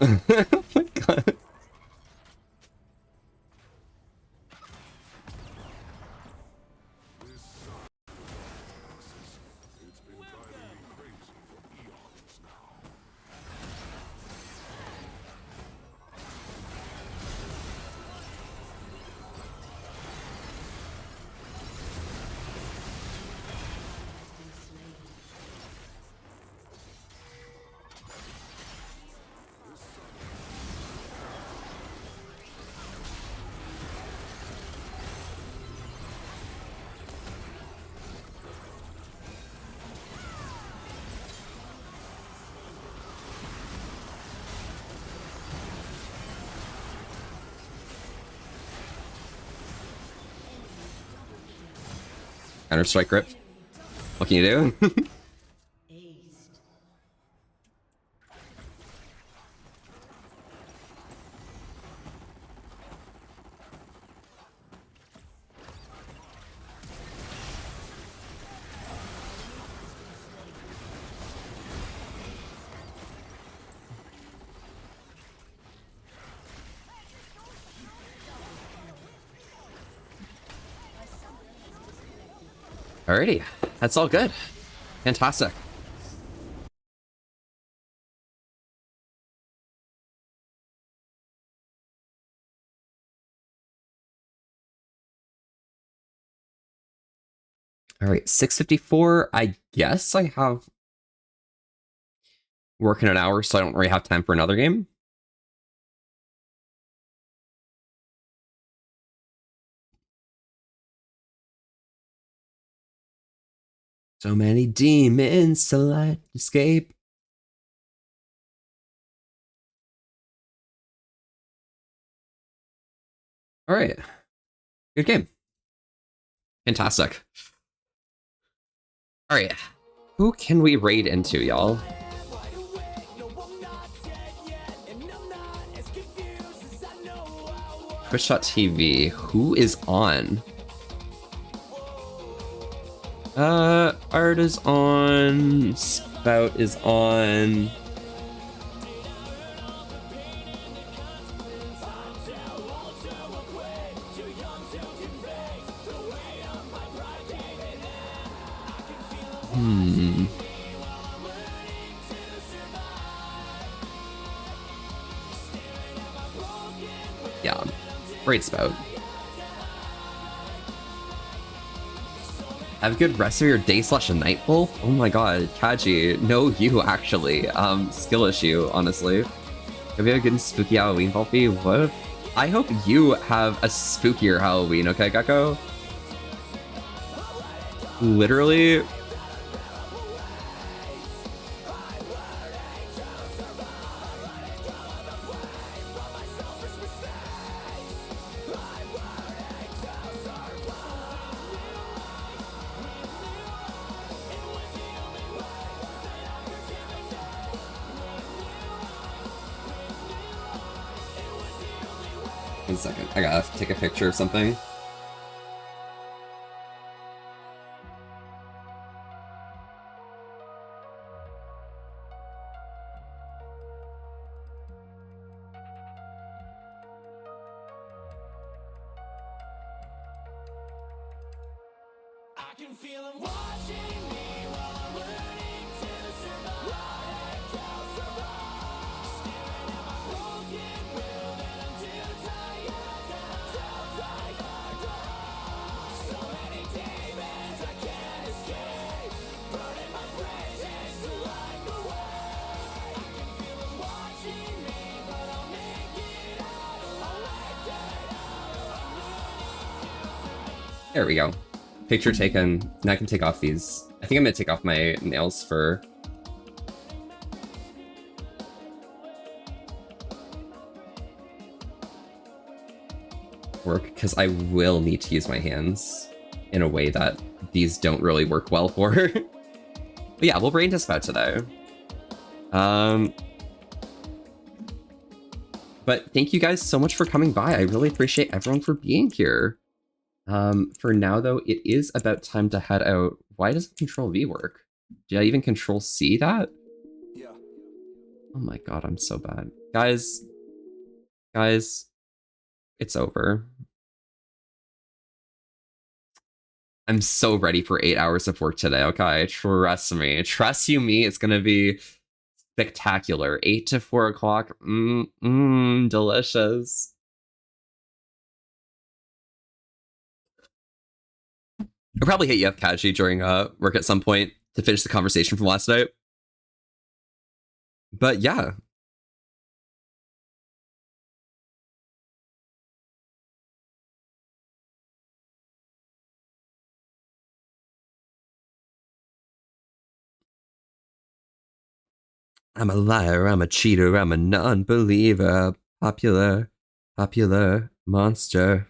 Oh my god. Counter strike grip. What can you do? Aced. Alrighty, that's all good. Fantastic. All right, 6:54. I guess I have work in an hour, so I don't really have time for another game. So many demons to let escape. All right, good game. Fantastic. All right, who can we raid into, y'all? Twitch.tv. Who is on? Art is on. Spout is on. Yeah, great Spout. Have a good rest of your day / a nightful. Oh my god, Kaji, no you actually. Skill issue, honestly. Have you had a good spooky Halloween, Volpy? What if... I hope you have a spookier Halloween, okay, Gecko? Literally... One second, I gotta take a picture of something. I can feel them watching me while I'm learning to survive. Staring at my broken will, and I'm too tired. So many demons I can't escape, burning my brain just to light the way. I can feel them watching me, but I'll make it out alive. There we go. Picture taken. Now I can take off these. I think I'm gonna take off my nails for... work because I will need to use my hands in a way that these don't really work well for. But yeah, we'll brain dispatch today. But thank you guys so much for coming by. I really appreciate everyone for being here. For now, though, it is about time to head out. Why doesn't Control V work? Did I even Control C that? Yeah. Oh my god, I'm so bad. Guys, it's over. I'm so ready for 8 hours of work today, okay? Trust me. Trust you me, it's gonna be spectacular. 8 to 4 o'clock. Delicious. I'll probably hit you up, Kaji, during work at some point to finish the conversation from last night. But yeah. I'm a liar, I'm a cheater, I'm a non-believer. Popular monster.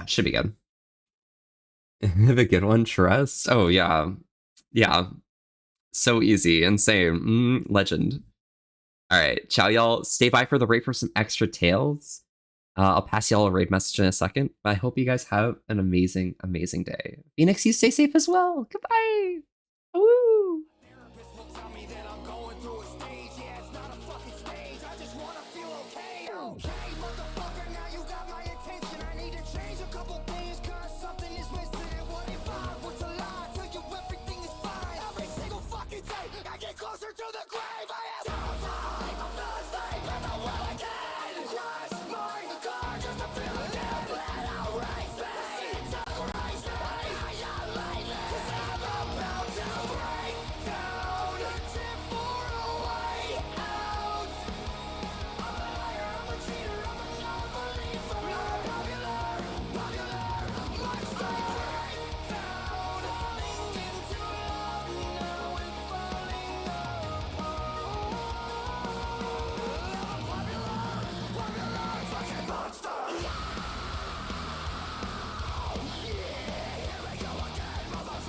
Should be good. Have a good one, trust. Oh yeah. Yeah. So easy. Insane. Legend. Alright, ciao y'all. Stay by for the raid for some extra tales. I'll pass y'all a raid message in a second, but I hope you guys have an amazing, amazing day. Phoenix, you stay safe as well. Goodbye. Woo!